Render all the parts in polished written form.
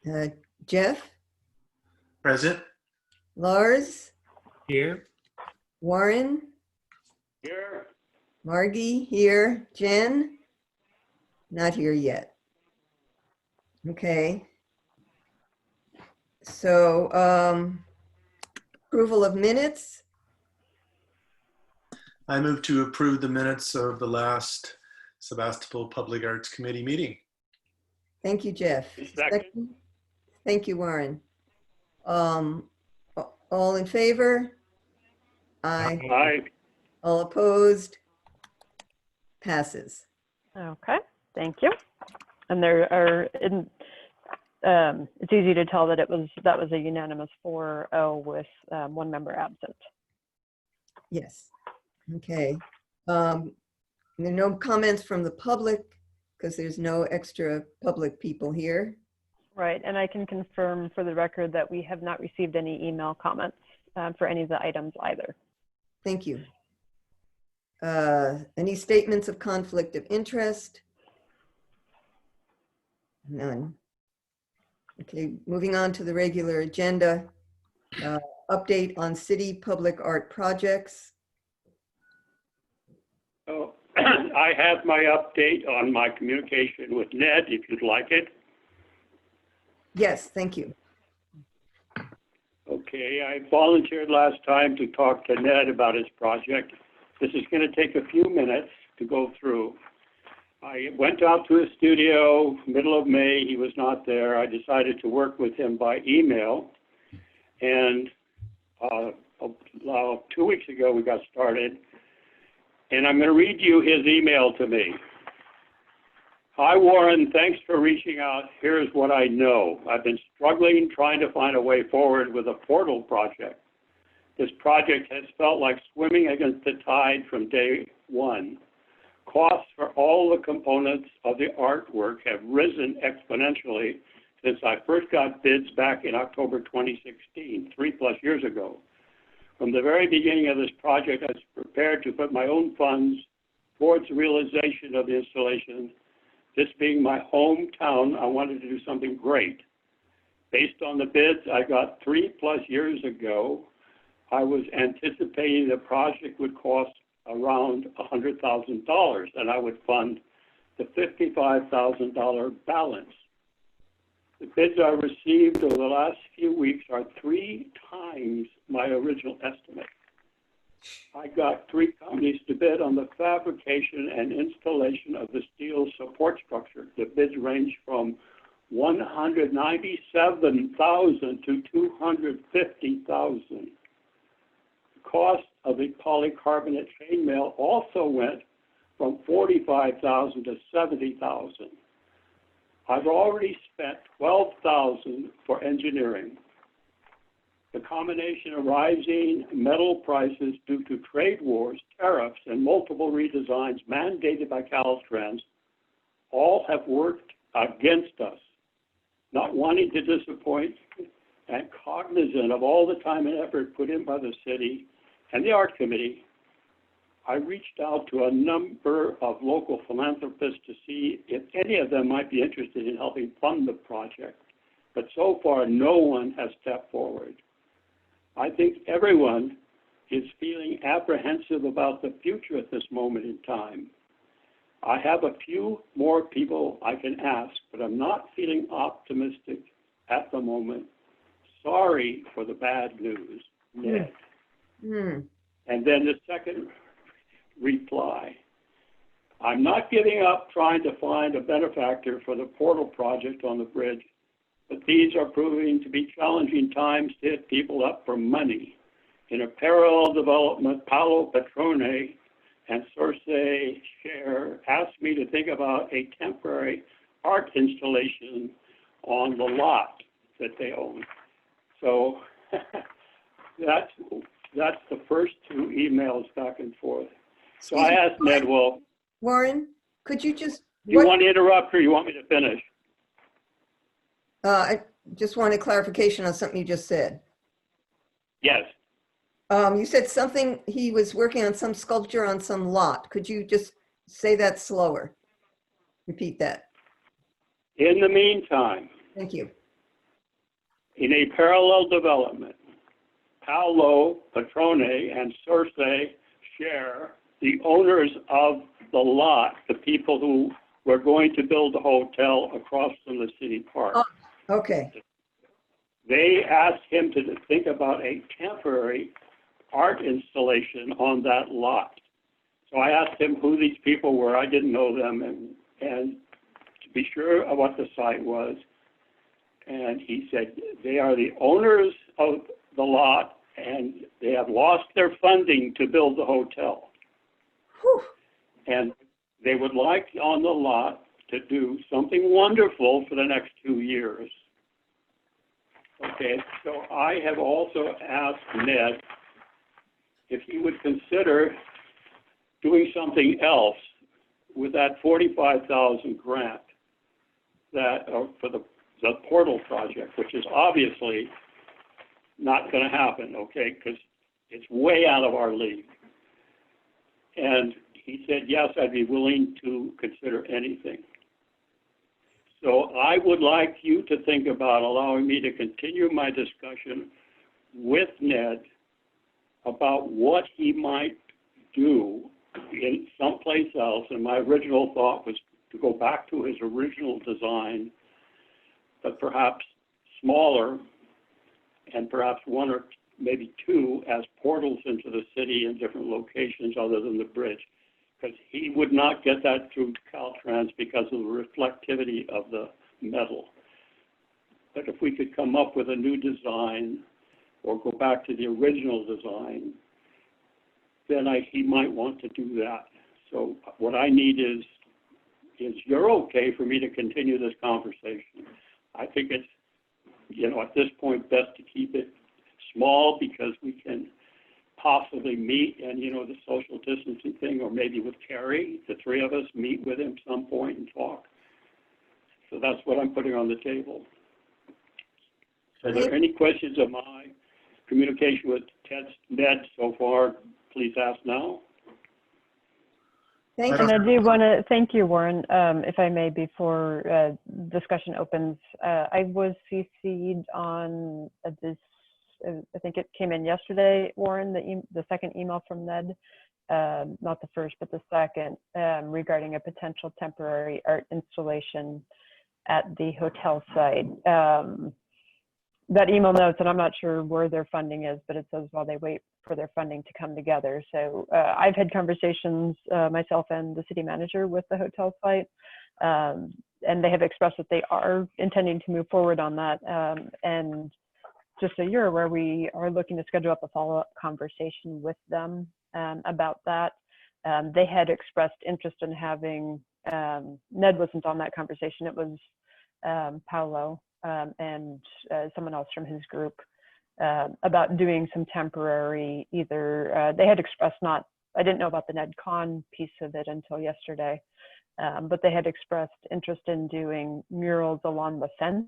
Uh, Jeff, Present. Lars, Here. Warren, Here. Margie here, Jen, not here yet. Okay. So approval of minutes. I move to approve the minutes of the last Sebastopol Public Arts Committee meeting. Thank you, Jeff. Second. Thank you, Warren. All in favor? Aye. Aye. All opposed? Passes. Okay, thank you. And there are, it's easy to tell that that was a unanimous 4-0 with one member absent. Yes. Okay. There are no comments from the public because there's no extra public people here. Right, and I can confirm for the record that we have not received any email comments for any of the items either. Thank you. Any statements of conflict of interest? None. Okay, moving on to the regular agenda. Update on city public art projects. So I have my update on my communication with Ned, if you'd like it. Yes, thank you. Okay, I volunteered last time to talk to Ned about his project. This is going to take a few minutes to go through. I went out to his studio, middle of May. He was not there. I decided to work with him by email. And 2 weeks ago, we got started. And I'm going to read you his email to me. Hi, Warren. Thanks for reaching out. Here's what I know. I've been struggling trying to find a way forward with a portal project. This project has felt like swimming against the tide from day one. Costs for all the components of the artwork have risen exponentially since I first got bids back in October 2016, 3+ years ago. From the very beginning of this project, I was prepared to put my own funds towards the realization of the installation. This being my hometown, I wanted to do something great. Based on the bids I got 3+ years ago, I was anticipating the project would cost around $100,000 and I would fund the $55,000 balance. The bids I received over the last few weeks are 3 times my original estimate. I got 3 companies to bid on the fabrication and installation of the steel support structure. The bids range from $197,000 to $250,000. The cost of the polycarbonate chainmail also went from $45,000 to $70,000. I've already spent $12,000 for engineering. The combination of rising metal prices due to trade wars, tariffs, and multiple redesigns mandated by Caltrans all have worked against us. Not wanting to disappoint and cognizant of all the time and effort put in by the city and the art committee, I reached out to a number of local philanthropists to see if any of them might be interested in helping fund the project, but so far no one has stepped forward. I think everyone is feeling apprehensive about the future at this moment in time. I have a few more people I can ask, but I'm not feeling optimistic at the moment. Sorry for the bad news, Ned. And then the second reply. I'm not giving up trying to find a benefactor for the portal project on the bridge, but these are proving to be challenging times to hit people up for money. In a parallel development, Paolo Petrone and Sorce Share asked me to think about a temporary art installation on the lot that they own. So that's the first 2 emails back and forth. So I asked Ned, well, Warren, could you just... You want to interrupt or you want me to finish? I just wanted clarification on something you just said. Yes. You said something, he was working on some sculpture on some lot. Could you just say that slower? Repeat that. In the meantime, Thank you. In a parallel development, Paolo, Petrone, and Circe share the owners of the lot, the people who were going to build a hotel across from the city park. Oh. Okay, They asked him to think about a temporary art installation on that lot. So I asked him who these people were. I didn't know them, and to be sure of what the site was. And he said, they are the owners of the lot, and they have lost their funding to build the hotel. whew, And they would like on the lot to do something wonderful for the next 2 years. Okay, so I have also asked Ned if he would consider doing something else with that 45,000 grant that for the portal project, which is obviously not going to happen, okay, because it's way out of our league. And he said, yes, I'd be willing to consider anything. So I would like you to think about allowing me to continue my discussion with Ned about what he might do in someplace else. And my original thought was to go back to his original design, but perhaps smaller, and perhaps one or maybe two as portals into the city in different locations other than the bridge. Because he would not get that through Caltrans because of the reflectivity of the metal. But if we could come up with a new design or go back to the original design, then he might want to do that. So what I need is you're okay for me to continue this conversation. I think it's, at this point, best to keep it small because we can possibly meet and, the social distancing thing, or maybe with Carrie, the three of us meet with him some point and talk. So that's what I'm putting on the table. Are there any questions of my communication with Ned so far? Please ask now. thank And you. I do want to thank you, Warren, if I may, before discussion opens. I was CC'd on this, I think it came in yesterday, Warren, the second email from Ned, not the first, but the second, regarding a potential temporary art installation at the hotel site. That email notes, and I'm not sure where their funding is, but it says while they wait for their funding to come together. So I've had conversations, myself and the city manager, with the hotel site, and they have expressed that they are intending to move forward on that. And just so you're aware, we are looking to schedule up a follow-up conversation with them about that. They had expressed interest in having, Ned wasn't on that conversation, it was Paolo and someone else from his group, about doing some temporary, either, they had expressed I didn't know about the NedCon piece of it until yesterday, but they had expressed interest in doing murals along the fence.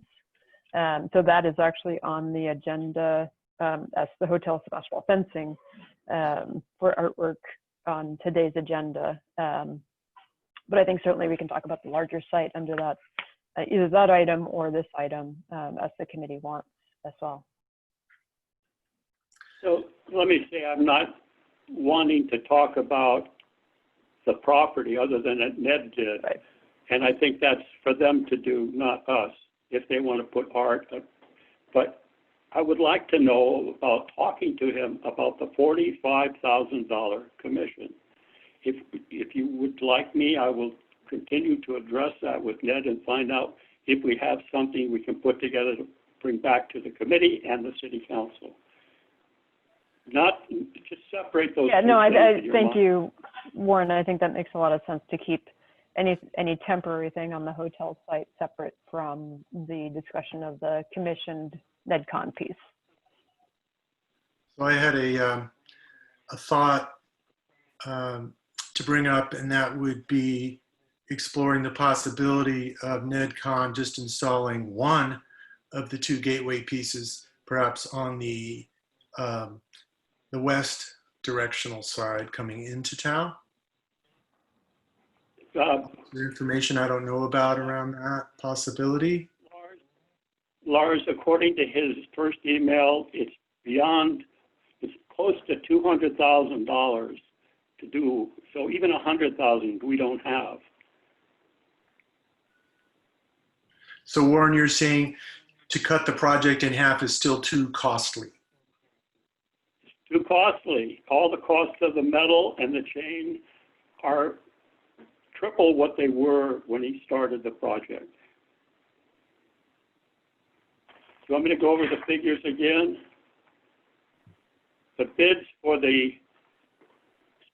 So that is actually on the agenda as the Hotel Sebastopol fencing for artwork on today's agenda. But I think certainly we can talk about the larger site under that, either that item or this item as the committee wants as well. So let me say, I'm not wanting to talk about the property other than that Ned did. Right. And I think that's for them to do, not us, if they want to put art. But I would like to know about talking to him about the $45,000 commission. If you would like me, I will continue to address that with Ned and find out if we have something we can put together to bring back to the committee and the city council. Not just separate those. Yeah, no, I thank mind. you, Warren. I think that makes a lot of sense to keep any temporary thing on the hotel site separate from the discussion of the commissioned NedCon piece. So I had a thought to bring up, and that would be exploring the possibility of NedCon just installing one of the two gateway pieces, perhaps on the west directional side coming into town. The information I don't know about around that possibility. Lars, according to his first email, it's close to $200,000 to do. So even 100,000 we don't have. So Warren, you're saying to cut the project in half is still too costly? It's too costly. All the costs of the metal and the chain are triple what they were when he started the project. Do you want me to go over the figures again? The bids for the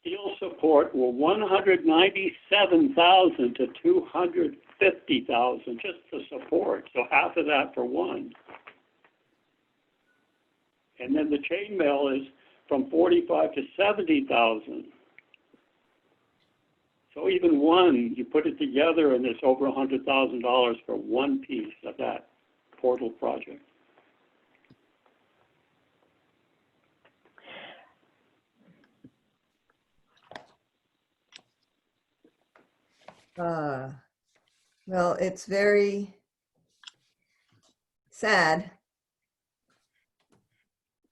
steel support were $197,000 to $250,000 just for support, so half of that for one. And then the chainmail is from $45,000 to $70,000. So even one, you put it together, and it's over $100,000 for one piece of that portal project. Well, it's very sad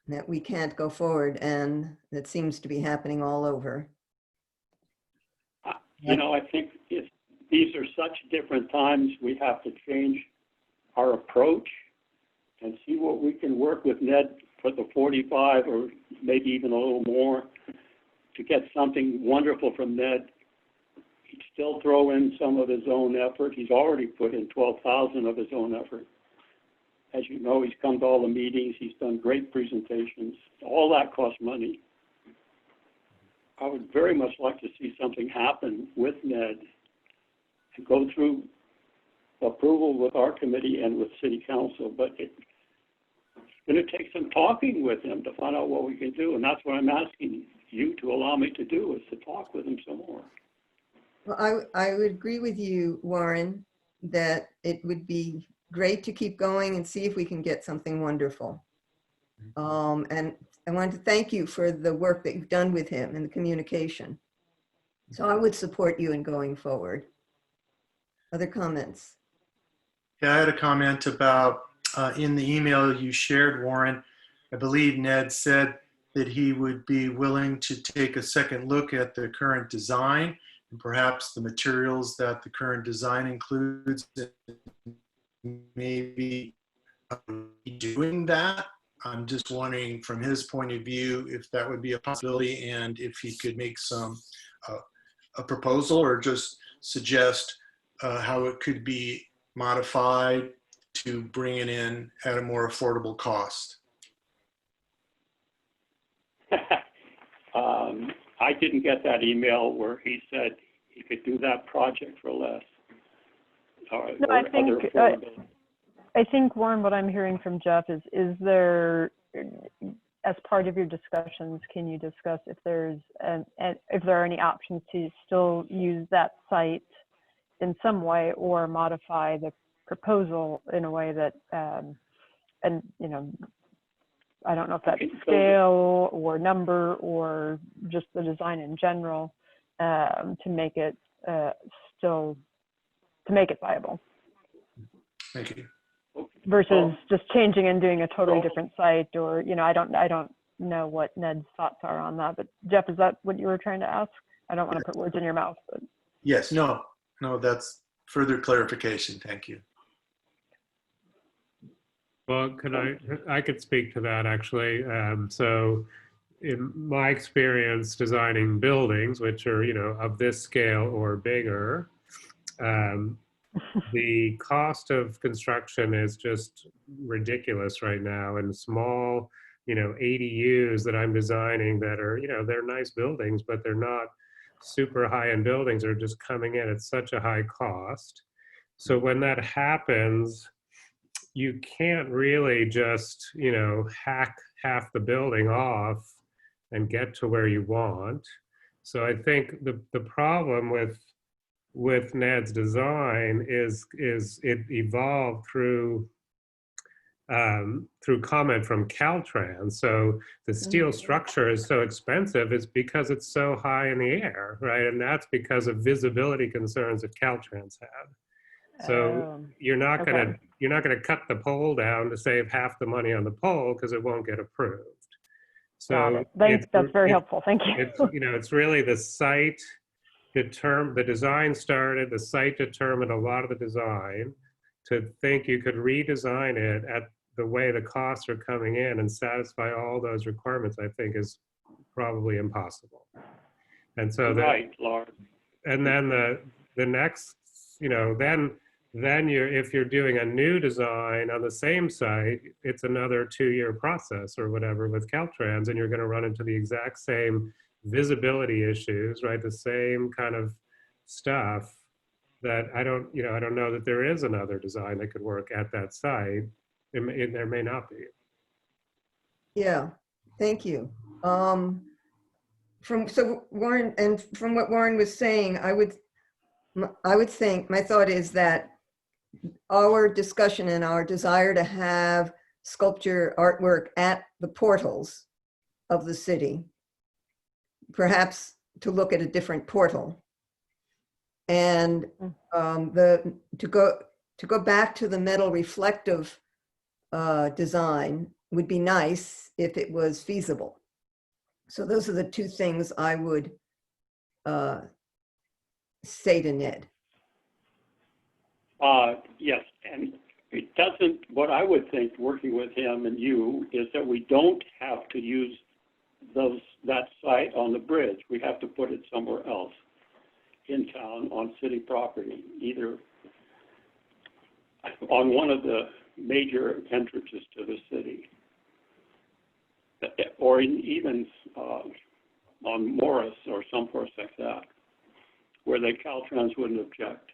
that we can't go forward, and it seems to be happening all over. You know, I think these are such different times, we have to change our approach and see what we can work with Ned for the 45 or maybe even a little more to get something wonderful from Ned. He'd still throw in some of his own effort. He's already put in 12,000 of his own effort. As you know, he's come to all the meetings. He's done great presentations. All that costs money. I would very much like to see something happen with Ned and go through approval with our committee and with City Council, but it's going to take some talking with him to find out what we can do, and that's what I'm asking you to allow me to do, is to talk with him some more. Well, I would agree with you, Warren, that it would be great to keep going and see if we can get something wonderful. And I want to thank you for the work that you've done with him and the communication. So I would support you in going forward. Other comments? Yeah, I had a comment about in the email you shared, Warren. I believe Ned said that he would be willing to take a second look at the current design and perhaps the materials that the current design includes, maybe doing that. I'm just wondering from his point of view if that would be a possibility and if he could make some a proposal or just suggest how it could be modified to bring it in at a more affordable cost. I didn't get that email where he said he could do that project for less. No, I think, Warren, what I'm hearing from Jeff is there, as part of your discussions, can you discuss if there's if there are any options to still use that site in some way or modify the proposal in a way that, and you know, I don't know if that's scale or number or just the design in general, to make it viable. Thank you. Versus just changing and doing a totally different site, or, you know, I don't know what Ned's thoughts are on that, but Jeff, is that what you were trying to ask? I don't want to put words in your mouth, but. Yes, no, that's further clarification. Thank you. Well, I could speak to that actually. So in my experience designing buildings, which are, you know, of this scale or bigger, the cost of construction is just ridiculous right now. And small, you know, ADUs that I'm designing that are, you know, they're nice buildings, but they're not super high-end buildings, are just coming in at such a high cost. So when that happens, you can't really just, you know, hack half the building off and get to where you want. So I think the problem with Ned's design is it evolved through comment from Caltrans. So the steel structure is so expensive, it's because it's so high in the air, right? And that's because of visibility concerns that Caltrans had. So you're not going to you're not going to cut the pole down to save half the money on the pole because it won't get approved. Got So it. Thanks. That's very helpful. Thank you. it's, you know, it's really the site the design started, the site determined a lot of the design. To think you could redesign it at the way the costs are coming in and satisfy all those requirements, I think is probably impossible. And so Right, Lord. and then the next, you know, then if you're doing a new design on the same site, it's another 2-year process or whatever with Caltrans, and you're going to run into the exact same visibility issues, right? The same kind of stuff that I don't know that there is another design that could work at that site. There may not be. Yeah, thank you. So Warren, and from what Warren was saying, I would think, my thought is that our discussion and our desire to have sculpture artwork at the portals of the city, perhaps to look at a different portal, and to go back to the metal reflective design would be nice if it was feasible. So those are the two things I would say to Ned. Yes, and it doesn't, what I would think, working with him and you, is that we don't have to use that site on the bridge. We have to put it somewhere else in town on city property, either on one of the major entrances to the city, or even on Morris or someplace like that, where the Caltrans wouldn't object.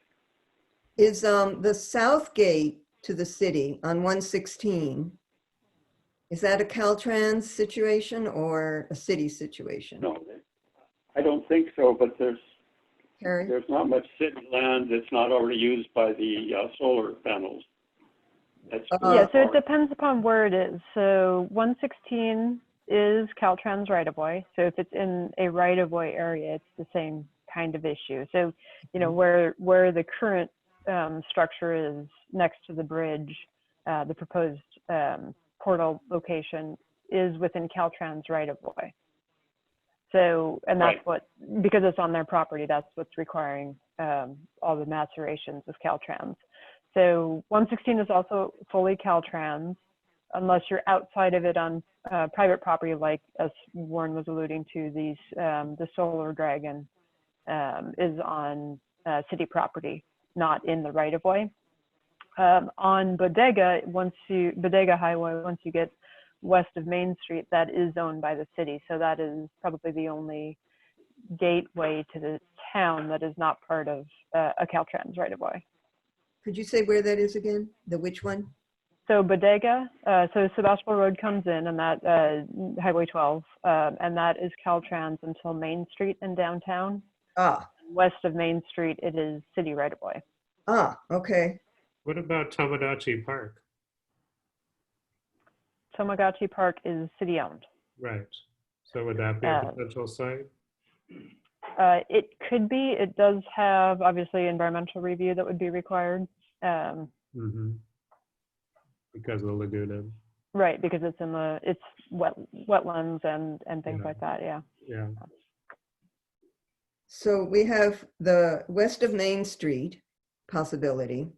Is the south gate to the city on 116, is that a Caltrans situation or a city situation? No, I don't think so, but Terry? there's not much city land that's not already used by the solar panels. That's Yeah, so it depends upon where it is. So 116 is Caltrans right-of-way. So if it's in a right-of-way area, it's the same kind of issue. So, you know, where the current structure is next to the bridge, the proposed portal location is within Caltrans right-of-way. So, and that's Right. what, because it's on their property, that's what's requiring all the macerations with Caltrans. So 116 is also fully Caltrans, unless you're outside of it on private property, like as Warren was alluding to, these the Solar Dragon is on city property, not in the right of way. On Bodega, Bodega Highway, once you get west of Main Street, that is owned by the city. So that is probably the only gateway to the town that is not part of a Caltrans right of way. Could you say where that is again? The which one? So Bodega, so Sebastopol Road comes in, and that Highway 12, and that is Caltrans until Main Street in downtown. Ah, West of Main Street, it is city right of way. Okay. What about Tomodachi Park? Tomagachi Park is city owned. Right. So would that be a potential site? It could be. It does have obviously environmental review that would be required. Because of the Laguna. Right, because it's in it's wetlands and things like that. Yeah. Yeah. So we have the west of Main Street possibility.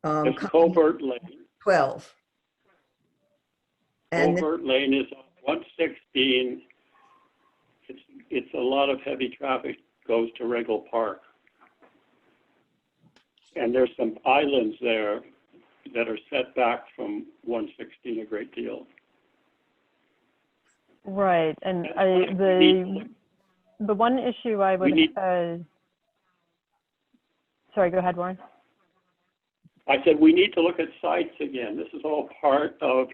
It's Covert Lane. 12. And Covert Lane is on 116. It's a lot of heavy traffic goes to Regal Park. And there's some islands there that are set back from 116 a great deal. Right, and the one issue I would sorry, go ahead, Warren. I said we need to look at sites again. This is all part of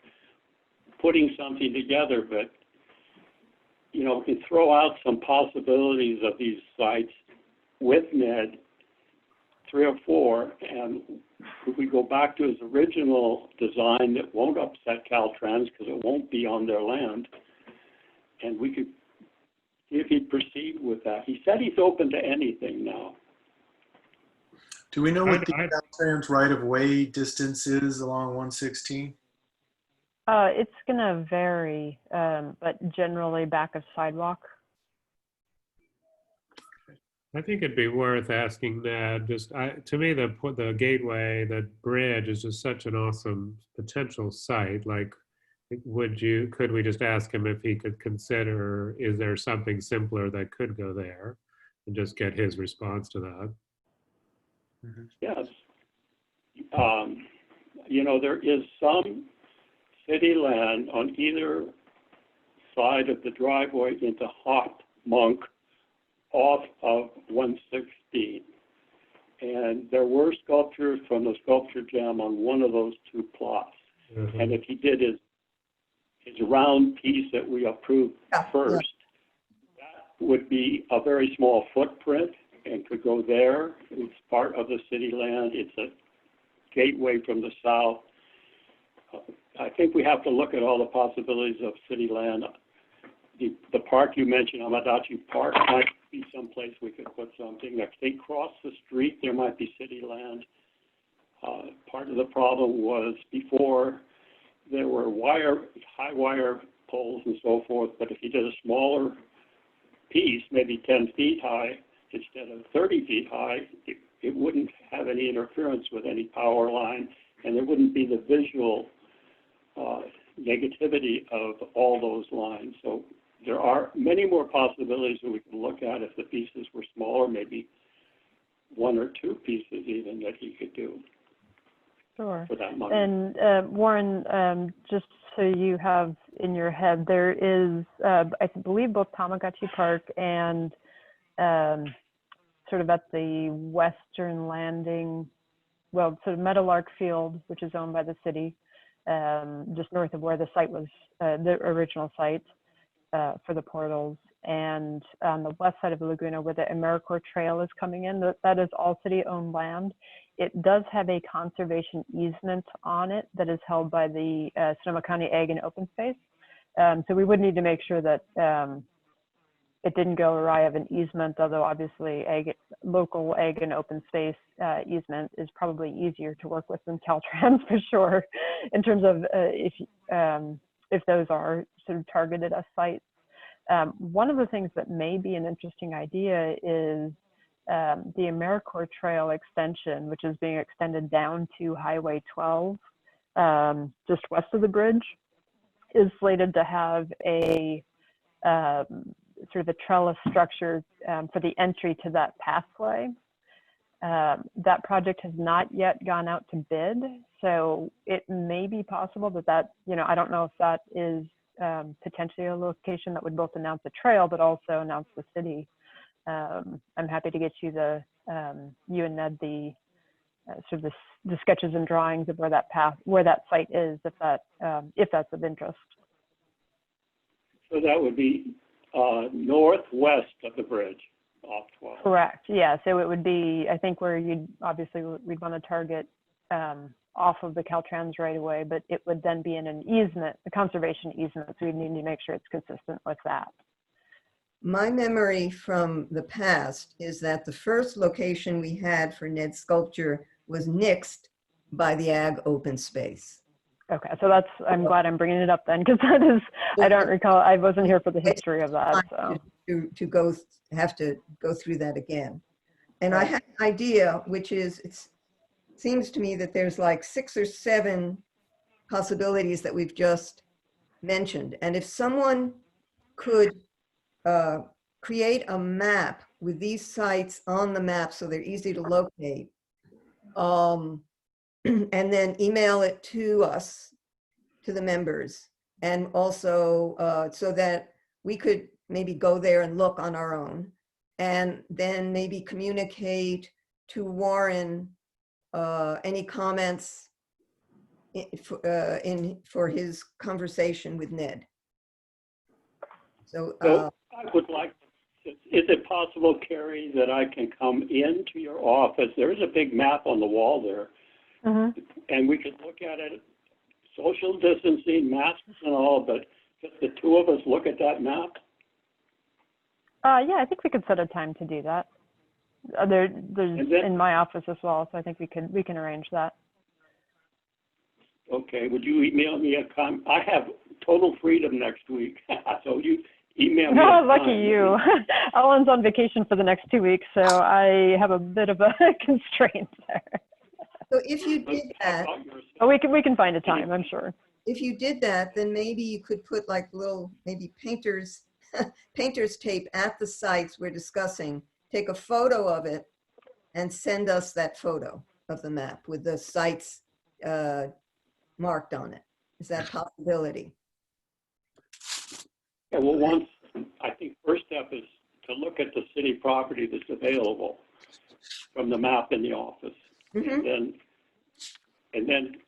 putting something together, but you know, we can throw out some possibilities of these sites with Ned, 3 or 4, and if we go back to his original design that won't upset Caltrans because it won't be on their land, and we could see if he'd proceed with that. He said he's open to anything now. Do we know what the I'd- Caltrans right-of-way distance is along 116? It's gonna vary, but generally back of sidewalk. I think it'd be worth asking Ned. To me, the gateway, the bridge is just such an awesome potential site. Like, could we just ask him if he could consider, is there something simpler that could go there, and just get his response to that? Yes. There is some city land on either side of the driveway into Hot Monk off of 116. And there were sculptures from the sculpture jam on one of those two plots. Mhm. And if he did his round piece that we approved Yeah, first, that would be a very small footprint and could go there. It's part of the city land. It's a gateway from the south. I think we have to look at all the possibilities of city land. The park you mentioned, Amadachi Park, might be someplace we could put something. If they cross the street, there might be city land. Part of the problem was before there were high wire poles and so forth, but if you did a smaller piece, maybe 10 feet high, instead of 30 feet high, it wouldn't have any interference with any power line, and there wouldn't be the visual negativity of all those lines. So there are many more possibilities that we can look at if the pieces were smaller, maybe one or two pieces even that he could do Sure. for that money. And Warren, just so you have in your head, there is, I believe, both Tamagotchi Park and sort of at the western landing, well, sort of Meadowlark Field, which is owned by the city, just north of where the site was, the original site for the portals. And on the west side of the Laguna, where the Americorps Trail is coming in, that is all city-owned land. It does have a conservation easement on it that is held by the Sonoma County Ag and Open Space. So we would need to make sure that it didn't go awry of an easement, although obviously local ag and open space easement is probably easier to work with than Caltrans for sure, in terms of if those are sort of targeted as sites. One of the things that may be an interesting idea is the Americorps Trail extension, which is being extended down to Highway 12, just west of the bridge, is slated to have a sort of a trellis structure for the entry to that pathway. That project has not yet gone out to bid, so it may be possible that, I don't know if that is potentially a location that would both announce the trail, but also announce the city. I'm happy to get you you and Ned, the sort of the sketches and drawings of where that site is, if that's of interest. So that would be northwest of the bridge off 12. Correct. Yeah. So it would be, I think, where we'd want to target off of the Caltrans right away, but it would then be in an easement, a conservation easement. So we need to make sure it's consistent with that. My memory from the past is that the first location we had for Ned's sculpture was nixed by the Ag Open Space. Okay, so I'm glad I'm bringing it up then, because I don't recall, I wasn't here for the history of that, so. To have to go through that again. And I had an idea, which is, it seems to me that there's like 6 or 7 possibilities that we've just mentioned. And if someone could create a map with these sites on the map so they're easy to locate, and then email it to us, to the members, and also so that we could maybe go there and look on our own, and then maybe communicate to Warren any comments for his conversation with Ned. So I would like, is it possible, Carrie, that I can come into your office? There is a big map on the wall there. Mm-hmm. And we could look at it, social distancing, masks and all, but just the two of us look at that map? Yeah, I think we could set a time to do that. there's And then- in my office as well, so I think we can arrange that. Okay, would you email me I have total freedom next week, so you email me. No, a lucky time. you. Alan's on vacation for the next 2 weeks, so I have a bit of a constraint there. So if you did that, But we can find a time, I'm sure. if you did that, then maybe you could put like little, maybe painter's tape at the sites we're discussing, take a photo of it and send us that photo of the map with the sites marked on it. Is that a possibility? Yeah, well, I think first step is to look at the city property that's available from the map in the office. Mhm. And then,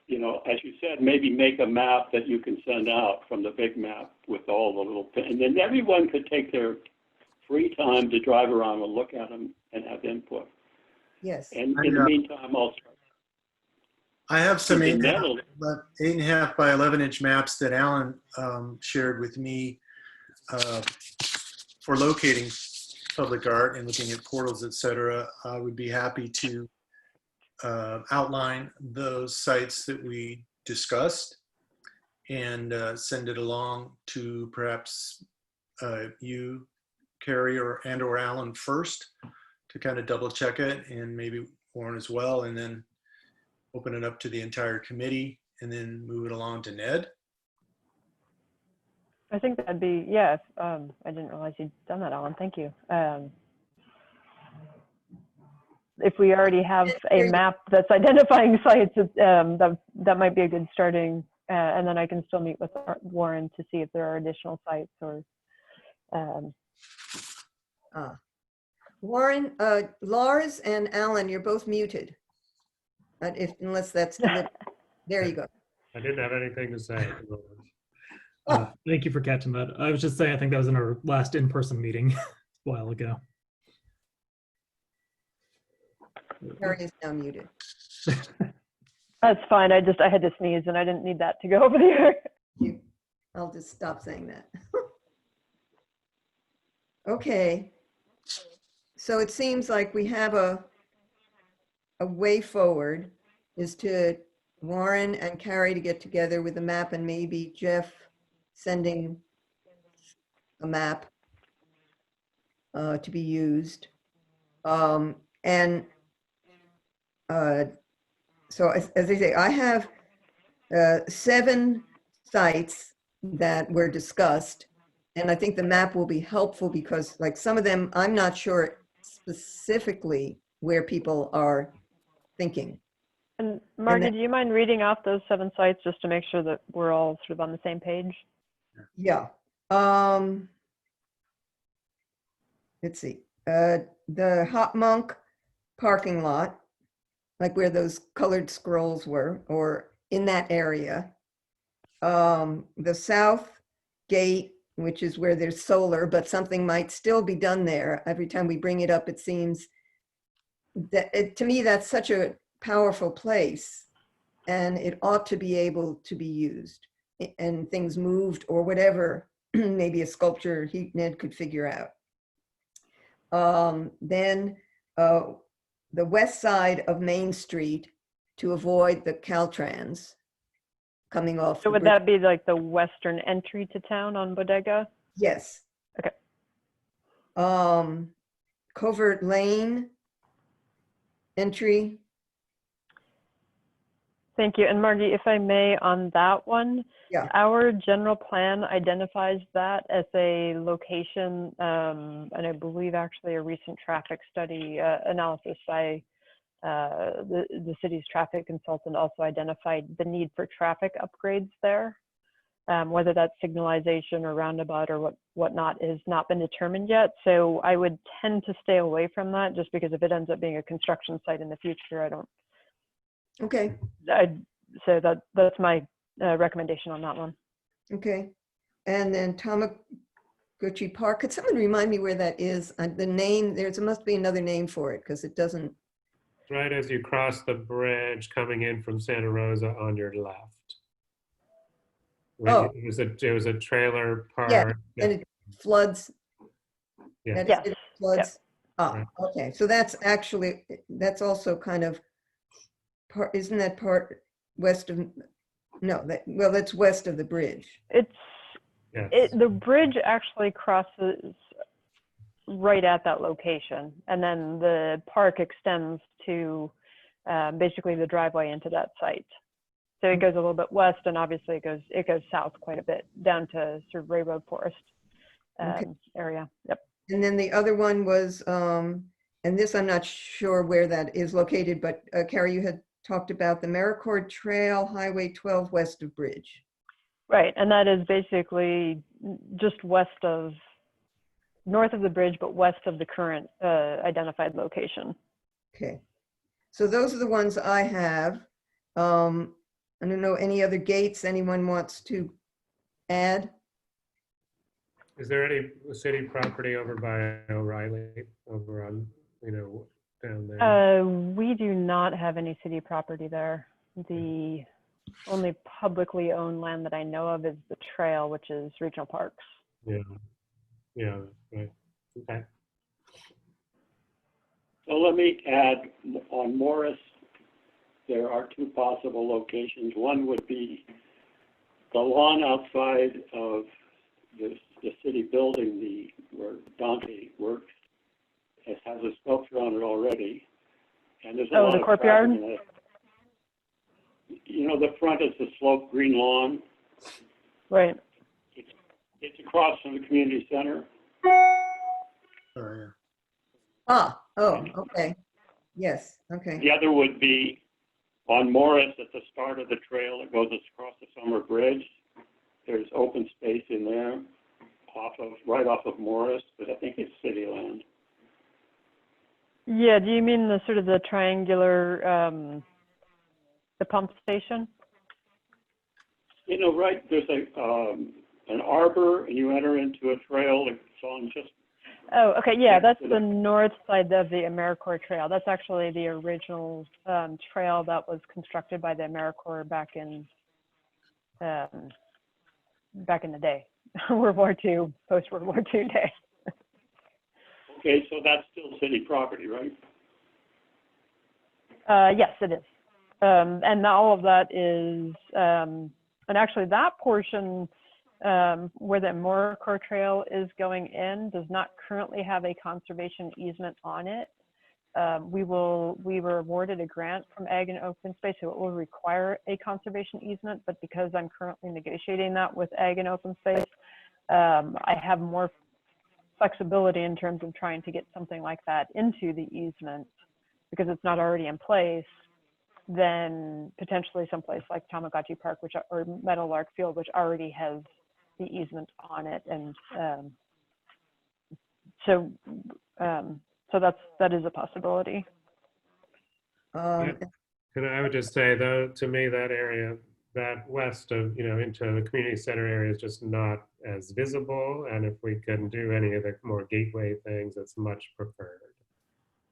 you know, as you said, maybe make a map that you can send out from the big map with all the little, and then everyone could take their free time to drive around and look at them and have input. Yes. And in the meantime, also, I have some in the 8.5 by 11-inch maps that Alan shared with me for locating public art and looking at portals, etc. I would be happy to outline those sites that we discussed and send it along to perhaps you, Carrie, or Alan first to kind of double check it, and maybe Warren as well, and then open it up to the entire committee and then move it along to Ned. I think that'd be, yeah, I didn't realize you'd done that, Alan. Thank you. If we already have a map that's identifying sites, that might be a good starting, and then I can still meet with Warren to see if there are additional sites or. Warren, Lars and Alan, you're both muted. Unless that's, there you go. I didn't have anything to say. Thank you for catching that. I was just saying, I think that was in our last in-person meeting a while ago. Carrie is now muted. That's fine. I had to sneeze and I didn't need that to go over the air. I'll just stop saying that. Okay. So it seems like we have a way forward is to Warren and Carrie to get together with a map, and maybe Jeff sending a map to be used. So as I say, I have 7 sites that were discussed, and I think the map will be helpful because like some of them, I'm not sure specifically where people are thinking. And Margie, do you mind reading off those 7 sites just to make sure that we're all sort of on the same page? Yeah. Let's see. The Hot Monk parking lot, like where those colored scrolls were, or in that area. The South Gate, which is where there's solar, but something might still be done there. Every time we bring it up, it seems that to me, that's such a powerful place, and it ought to be able to be used, and things moved or whatever, maybe a sculpture Ned could figure out. Then the west side of Main Street to avoid the Caltrans coming off. So would that be like the western entry to town on Bodega? Yes. Okay. Covert Lane entry. Thank you. And Margie, if I may, on that one, Yeah. our general plan identifies that as a location, and I believe actually a recent traffic study analysis by the city's traffic consultant also identified the need for traffic upgrades there. Whether that's signalization or roundabout or whatnot has not been determined yet. So I would tend to stay away from that just because if it ends up being a construction site in the future, I don't. Okay. So that's my recommendation on that one. Okay. And then Tamaguchi Park. Could someone remind me where that is? The name, there must be another name for it because it doesn't. Right as you cross the bridge coming in from Santa Rosa on your left. Oh. It was a trailer park. Yeah, and it floods. Yeah. It floods. Ah, okay, so that's actually, that's also kind of part, isn't that part west of, no, that, well, that's west of the bridge. It's Yes. the bridge actually crosses right at that location, and then the park extends to basically the driveway into that site. So it goes a little bit west, and obviously it goes south quite a bit down to sort of railroad forest Okay. area. Yep. And then the other one was, and this I'm not sure where that is located, but Carrie, you had talked about the Americorps Trail, Highway 12 west of Bridge. Right, and that is basically just north of the bridge, but west of the current identified location. Okay, so those are the ones I have. I don't know, any other gates anyone wants to add? Is there any city property over by O'Reilly, over on, down there? We do not have any city property there. The only publicly owned land that I know of is the trail, which is regional parks. Yeah, yeah, right, okay. So let me add, on Morris, there are two possible locations. One would be the lawn outside of the city building, where Dante works. It has a sculpture on it already. And there's a lot The of courtyard? traffic in it. You know, the front is the sloped green lawn. Right. It's across from the community center. Oh, yeah. Ah, oh, okay. Yes, okay. The other would be on Morris at the start of the trail that goes across the summer bridge. There's open space in there right off of Morris, but I think it's city land. Yeah, do you mean the sort of the triangular, the pump station? You know, right, there's an arbor, and you enter into a trail that's on just. Oh, okay, yeah, that's to the north side of the Americorps Trail. That's actually the original trail that was constructed by the Americorps back in the day, World War II, post-World War II day. Okay, so that's still city property, right? Yes, it is. And all of that is, and actually that portion where the Americorps Trail is going in does not currently have a conservation easement on it. We were awarded a grant from Ag and Open Space, so it will require a conservation easement, but because I'm currently negotiating that with Ag and Open Space, I have more flexibility in terms of trying to get something like that into the easement because it's not already in place, than potentially someplace like Tamagotchi Park, or Meadowlark Field, which already has the easement on it. And so that is a possibility. Um, And I would just say, though, to me, that area, that west of, into the community center area is just not as visible. And if we can do any of the more gateway things, it's much preferred.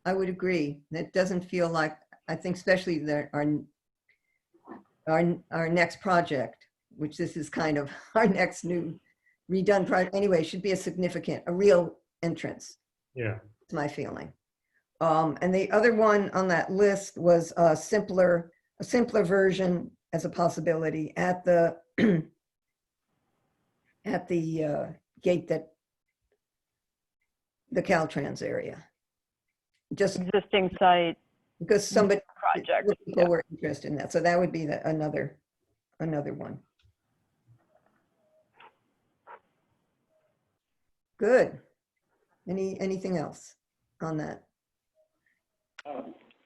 I would agree. That doesn't feel like, I think especially our next project, which this is kind of our next new redone project anyway, should be a real entrance. Yeah. It's my feeling. And the other one on that list was a simpler version as a possibility at the gate that the Caltrans area. Just Existing site because project. people were interested in that. So that would be another one. Good. Anything else on that?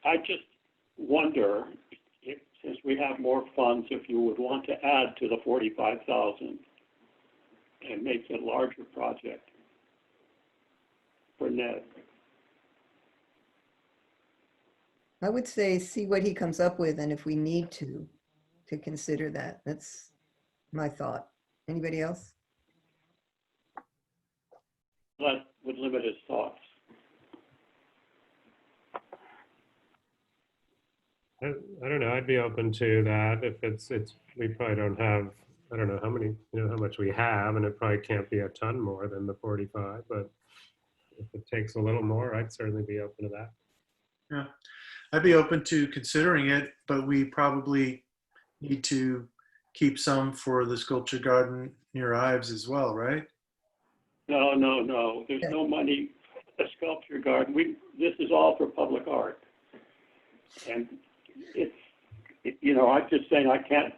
I just wonder if, since we have more funds, if you would want to add to the 45,000 and make it a larger project for Ned. I would say see what he comes up with, and if we need to consider that. That's my thought. Anybody else? That would limit his thoughts. I don't know. I'd be open to that if we probably don't have, I don't know how many, how much we have, and it probably can't be a ton more than the 45, but if it takes a little more, I'd certainly be open to that. Yeah, I'd be open to considering it, but we probably need to keep some for the sculpture garden near Ives as well, right? No, no, no. There's no money. A sculpture garden. This is all for public art, and I'm just saying I can't.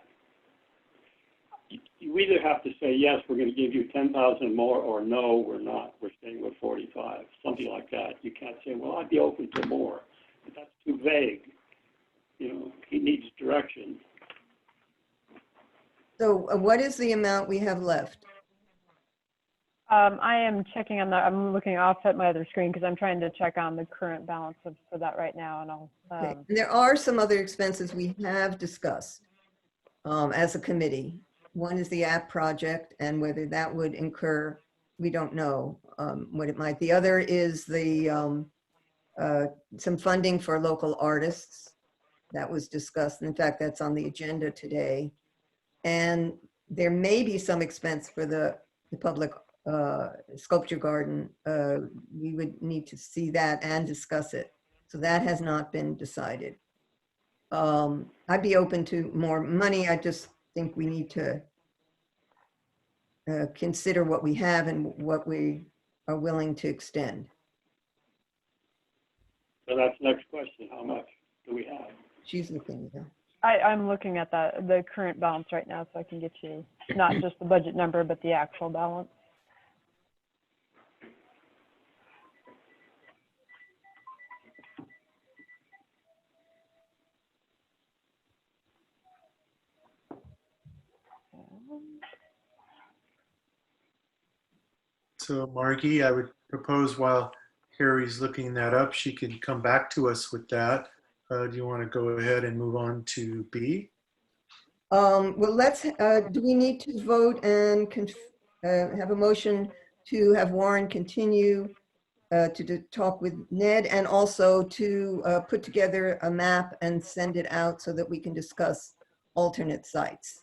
You either have to say yes, we're going to give you 10,000 more, or no, we're not. We're staying with 45, something like that. You can't say, well, I'd be open to more. But that's too vague. He needs direction. So what is the amount we have left? I am checking on that. I'm looking off at my other screen because I'm trying to check on the current balance for that right now, and I'll. Okay. And there are some other expenses we have discussed as a committee. One is the app project, and whether that would incur, we don't know what it might. The other is the some funding for local artists that was discussed. In fact, that's on the agenda today. And there may be some expense for the public sculpture garden. We would need to see that and discuss it. So that has not been decided. I'd be open to more money. I just think we need to consider what we have and what we are willing to extend. So that's the next question. How much do we have? She's looking, yeah. I'm looking at the current balance right now, so I can get you not just the budget number, but the actual balance. So Margie, I would propose while Harry's looking that up, she could come back to us with that. Do you want to go ahead and move on to B? Well, do we need to vote and have a motion to have Warren continue to talk with Ned, and also to put together a map and send it out so that we can discuss alternate sites?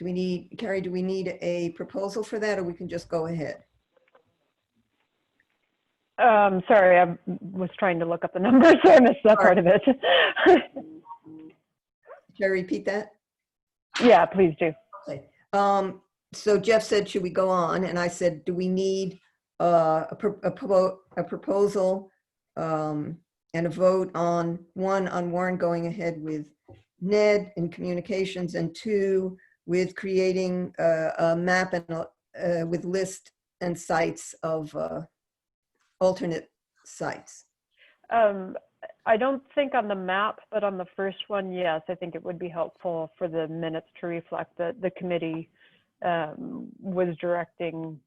Carrie, do we need a proposal for that, or we can just go ahead? Sorry, I was trying to look up the numbers, so I missed that part of it. Shall I repeat that? Yeah, please do. Okay. So Jeff said, should we go on? And I said, do we need a proposal and a vote on Warren going ahead with Ned in communications, and 2, with creating a map and with list and sites of alternate sites? I don't think on the map, but on the first one, yes, I think it would be helpful for the minutes to reflect that the committee was directing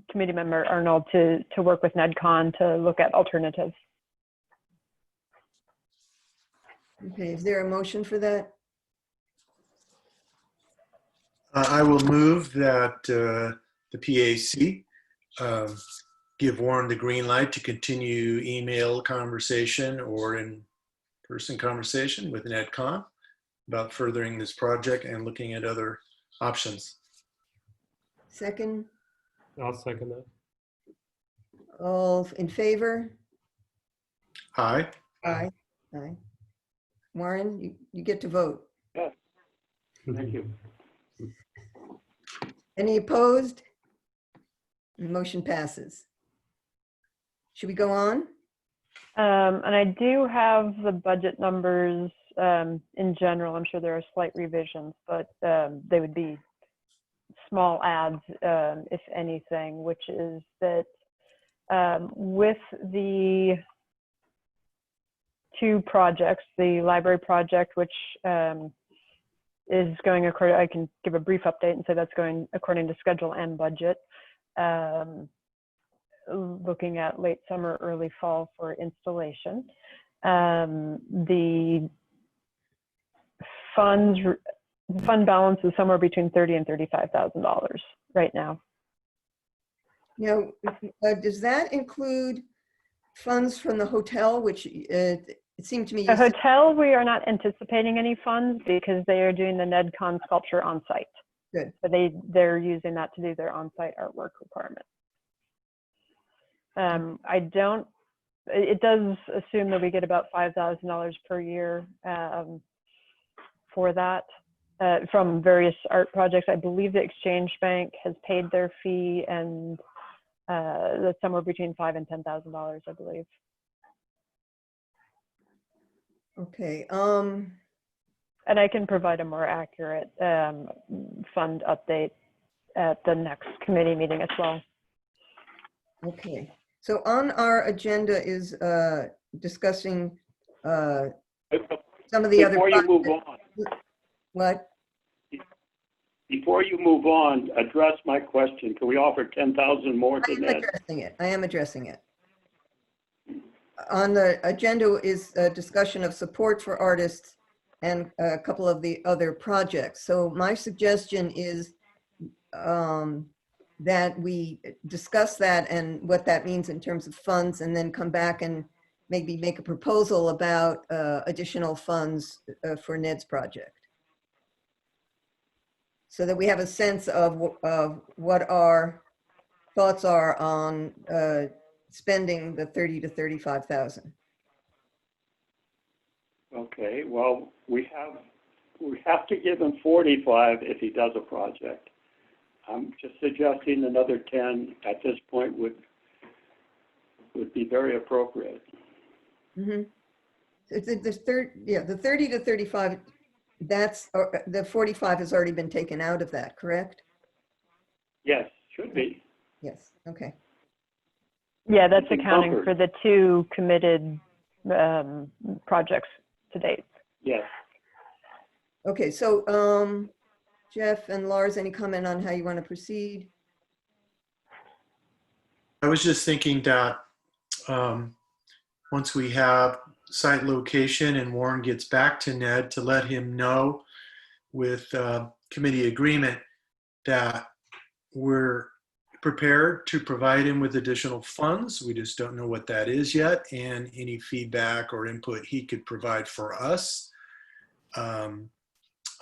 committee member Arnold to work with NEDCON to look at alternatives. Okay, is there a motion for that? I will move that the PAC give Warren the green light to continue email conversation or in-person conversation with NEDCON about furthering this project and looking at other options. Second, I'll second that. all in favor? Aye. Aye. Aye. Warren, you get to vote. Yes. Thank you. Any opposed? The motion passes. Should we go on? And I do have the budget numbers in general. I'm sure there are slight revisions, but they would be small adds, if anything, which is that with the 2 projects, the library project, which is going according, I can give a brief update and say that's going according to schedule and budget. Looking at late summer, early fall for installation. The fund balance is somewhere between $30,000 and $35,000 right now. Now, does that include funds from the hotel, which it seemed to me. The hotel, we are not anticipating any funds because they are doing the NEDCON sculpture on site. Good. So they're using that to do their on-site artwork requirement. I don't, it does assume that we get about $5,000 per year for that from various art projects. I believe the Exchange Bank has paid their fee, and that's somewhere between $5,000 and $10,000, I believe. Okay. And I can provide a more accurate fund update at the next committee meeting as well. Okay. So on our agenda is discussing some of the other. Before you move on, What? before you move on, address my question. Can we offer 10,000 more I to am that? addressing it. I am addressing it. On the agenda is a discussion of support for artists and a couple of the other projects. So my suggestion is that we discuss that and what that means in terms of funds, and then come back and maybe make a proposal about additional funds for Ned's project, so that we have a sense of what our thoughts are on spending the 30 to 35,000. Okay, well, we have to give him 45 if he does a project. I'm just suggesting another 10 at this point would be very appropriate. Mm-hmm. The 30 to 35, that's the 45 has already been taken out of that, correct? Yes, should be. Yes. Okay. Yeah, that's Some accounting comfort. for the 2 committed projects to date. Yes. Okay. So Jeff and Lars, any comment on how you want to proceed? I was just thinking that once we have site location and Warren gets back to Ned, to let him know with committee agreement that we're prepared to provide him with additional funds. We just don't know what that is yet, and any feedback or input he could provide for us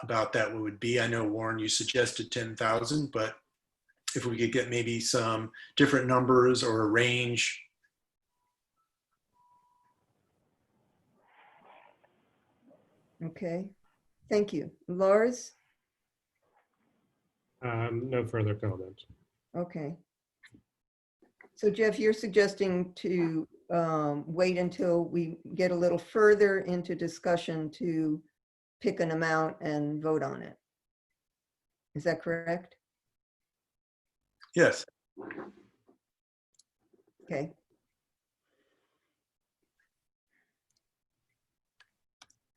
about that would be. I know, Warren, you suggested 10,000, but if we could get maybe some different numbers or a range. Okay. Thank you. Lars? No further comment. Okay. So Jeff, you're suggesting to wait until we get a little further into discussion to pick an amount and vote on it. Is that correct? Yes. Okay.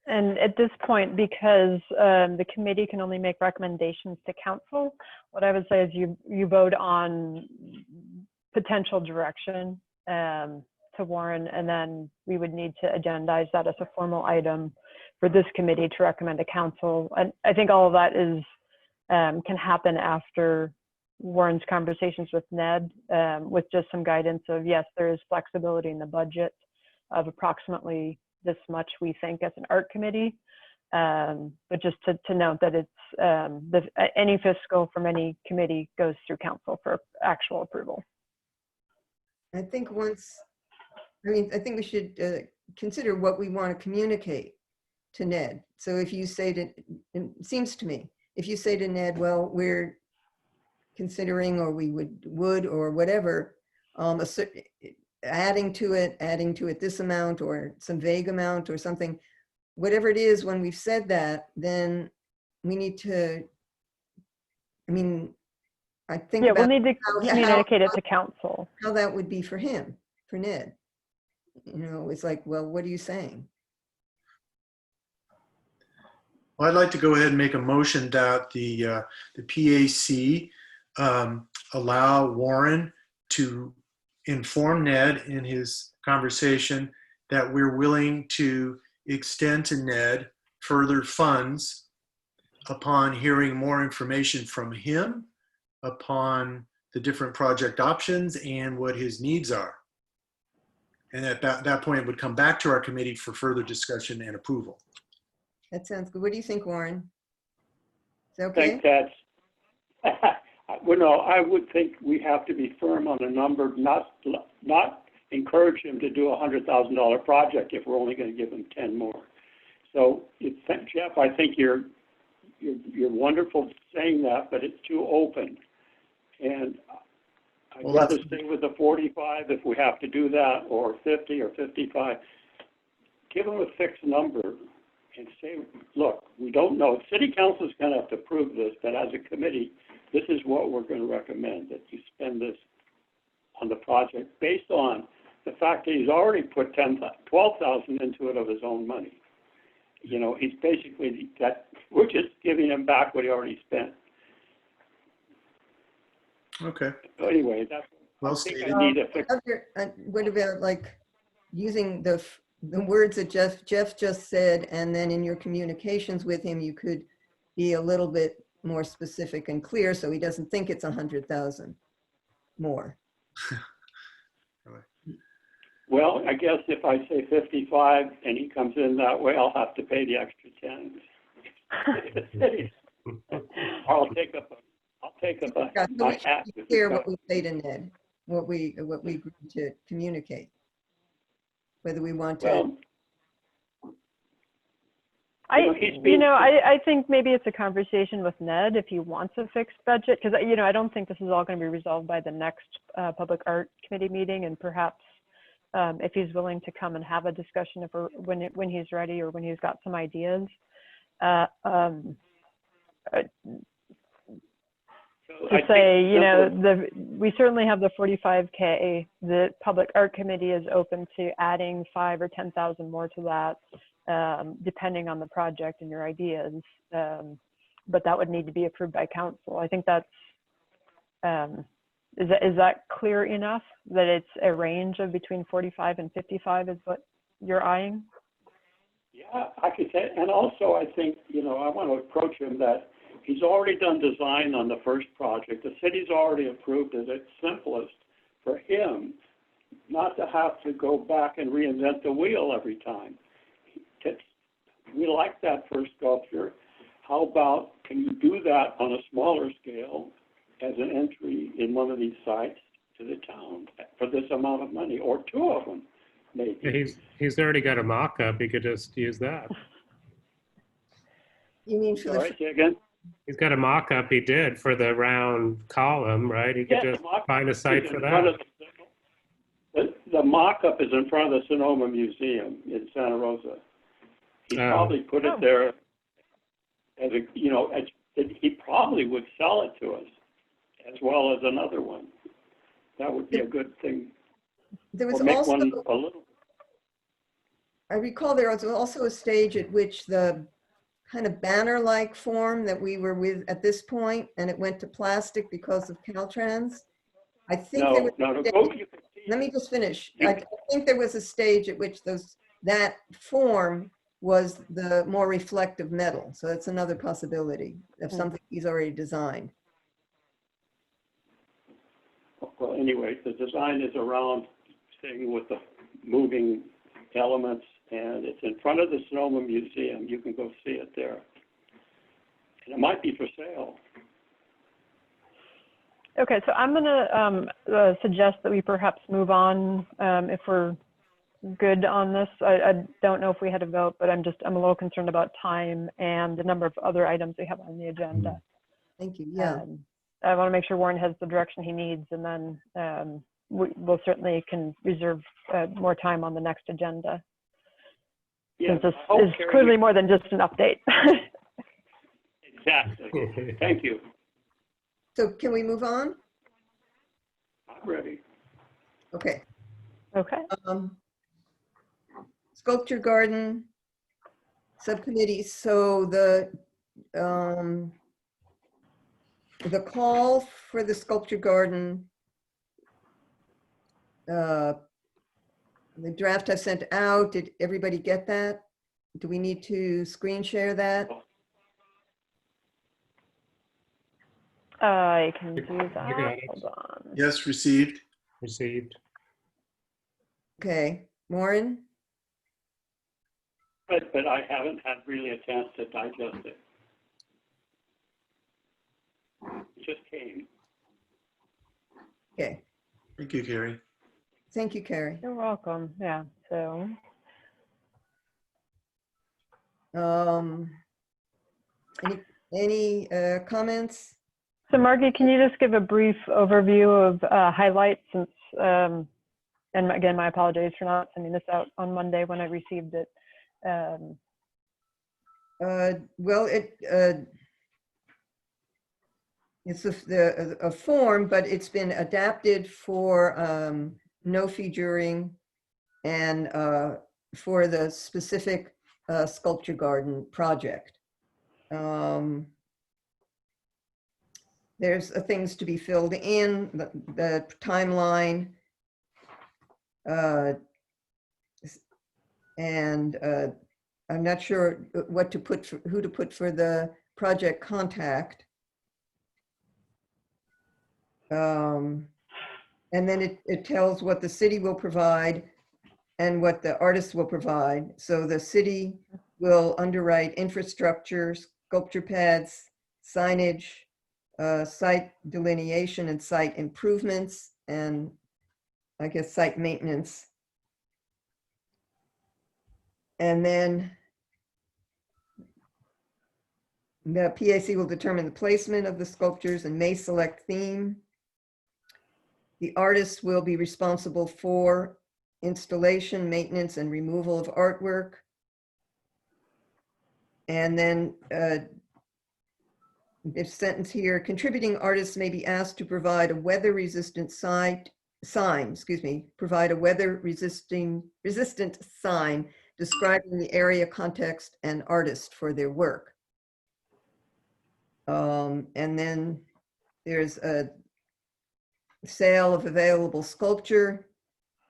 And at this point, because the committee can only make recommendations to council, what I would say is you vote on potential direction to Warren, and then we would need to agendize that as a formal item for this committee to recommend to council. And I think all of that is can happen after Warren's conversations with Ned, with just some guidance of, yes, there is flexibility in the budget of approximately this much, we think, as an art committee, but just to note that it's any fiscal from any committee goes through council for actual approval. I think I think we should consider what we want to communicate to Ned. So if you say to, it seems to me, if you say to Ned, well, we're considering, or we would or whatever, adding to it this amount or some vague amount or something, whatever it is, when we've said that, then we need to, I mean, I think Yeah, about we'll need to communicate it to council. how that would be for him, for Ned. You know, it's like, well, what are you saying? Well, I'd like to go ahead and make a motion that the PAC allow Warren to inform Ned in his conversation that we're willing to extend to Ned further funds upon hearing more information from him upon the different project options and what his needs are. And at that point, it would come back to our committee for further discussion and approval. That sounds good. What do you think, Warren? Is that okay? Think that's Well, no, I would think we have to be firm on a number, not encourage him to do a $100,000 project if we're only going to give him 10 more. So, Jeff, I think you're wonderful saying that, but it's too open. And I'd Well, rather that's- stay with the 45 if we have to do that, or 50 or 55. Give them a fixed number and say, look, we don't know. City Council is going to have to approve this, but as a committee, this is what we're going to recommend, that you spend this on the project based on the fact that he's already put $12,000 into it of his own money. You know, he's basically we're just giving him back what he already spent. Okay, So anyway, that's well I think stated. I need a fix. What about like using the words that Jeff just said, and then in your communications with him, you could be a little bit more specific and clear so he doesn't think it's 100,000 more. Well, I guess if I say 55 and he comes in that way, I'll have to pay the extra 10. Or I'll take up Yeah, so my we should hat. be clear what we say to Ned, what we agreed to communicate. Whether we want to. Well, he's been- I think maybe it's a conversation with Ned if he wants a fixed budget, because, I don't think this is all going to be resolved by the next Public Art Committee meeting, and perhaps if he's willing to come and have a discussion when he's ready or when he's got some ideas. To say, we certainly have the 45K. The Public Art Committee is open to adding 5,000 or 10,000 more to that, depending on the project and your ideas. But that would need to be approved by council. I think that's, is that clear enough that it's a range of between 45 and 55 is what you're eyeing? Yeah, I could say, and also I think, I want to approach him that he's already done design on the first project. The city's already approved it. It's simplest for him not to have to go back and reinvent the wheel every time. We like that first sculpture. How about, can you do that on a smaller scale as an entry in one of these sites to the town for this amount of money, or two of them, maybe? Yeah, he's already got a mock-up. He could just use that. You mean for All the, right, say again? He's got a mock-up he did for the round column, right? He could Yeah, just the mock-up find a site is for in front that. of the mock-up is in front of the Sonoma Museum in Santa Rosa. He Oh. probably put it there as a, he probably would sell it to us as well as another one. That would be a good thing. there was Or make also, one a little. I recall there was also a stage at which the kind of banner-like form that we were with at this point, and it went to plastic because of Caltrans. I think there was No. a Go, stage- you can see let it. me just finish. You- I think there was a stage at which that form was the more reflective metal. So that's another possibility of something he's already designed. Well, anyway, the design is around thing with the moving elements, and it's in front of the Sonoma Museum. You can go see it there. And it might be for sale. Okay, so I'm going to suggest that we perhaps move on if we're good on this. I don't know if we had a vote, but I'm a little concerned about time and the number of other items we have on the agenda. Thank you. Yeah. I want to make sure Warren has the direction he needs, and then we'll certainly can reserve more time on the next agenda. Yeah, Since this I hope is Carrie- clearly more than just an update. Exactly. Thank you. So can we move on? I'm ready. Okay. Okay. Sculpture Garden Subcommittee. So the call for the Sculpture Garden, the draft I sent out, did everybody get that? Do we need to screen share that? I can do got that. it. Hold on. Yes, received. Received. Okay, Warren? But I haven't had really a chance to digest it. It just came. Okay, Thank you, Carrie. thank you, Carrie. You're welcome. Yeah. So Um, any comments? So Margie, can you just give a brief overview of highlights since, and again, my apologies for not sending this out on Monday when I received it. Well, it's a form, but it's been adapted for no fee juring and for the specific sculpture garden project. There's things to be filled in, the timeline, and I'm not sure what to put for, who to put for the project contact. And then it tells what the city will provide and what the artist will provide. So the city will underwrite infrastructure, sculpture pads, signage, site delineation and site improvements, and I guess site maintenance. And then the PAC will determine the placement of the sculptures and may select theme. The artist will be responsible for installation, maintenance, and removal of artwork. And then this sentence here, contributing artists may be asked to provide a weather-resistant provide a weather-resistant sign describing the area, context, and artist for their work. And then there's a sale of available sculpture,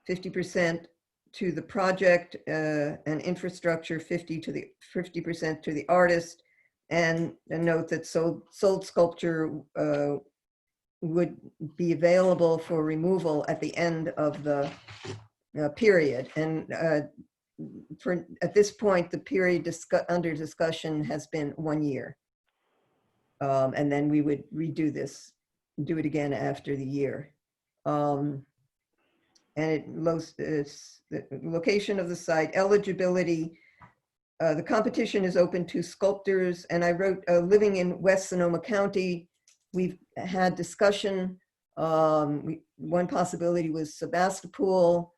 50% to the project, and infrastructure, 50% to the artist, and a note that sold sculpture would be available for removal at the end of the period. And at this point, the period under discussion has been 1 year. And then we would redo this, do it again after the year. And it's the location of the site, eligibility. The competition is open to sculptors, and I wrote living in West Sonoma County. We've had discussion. One possibility was Sebastopol.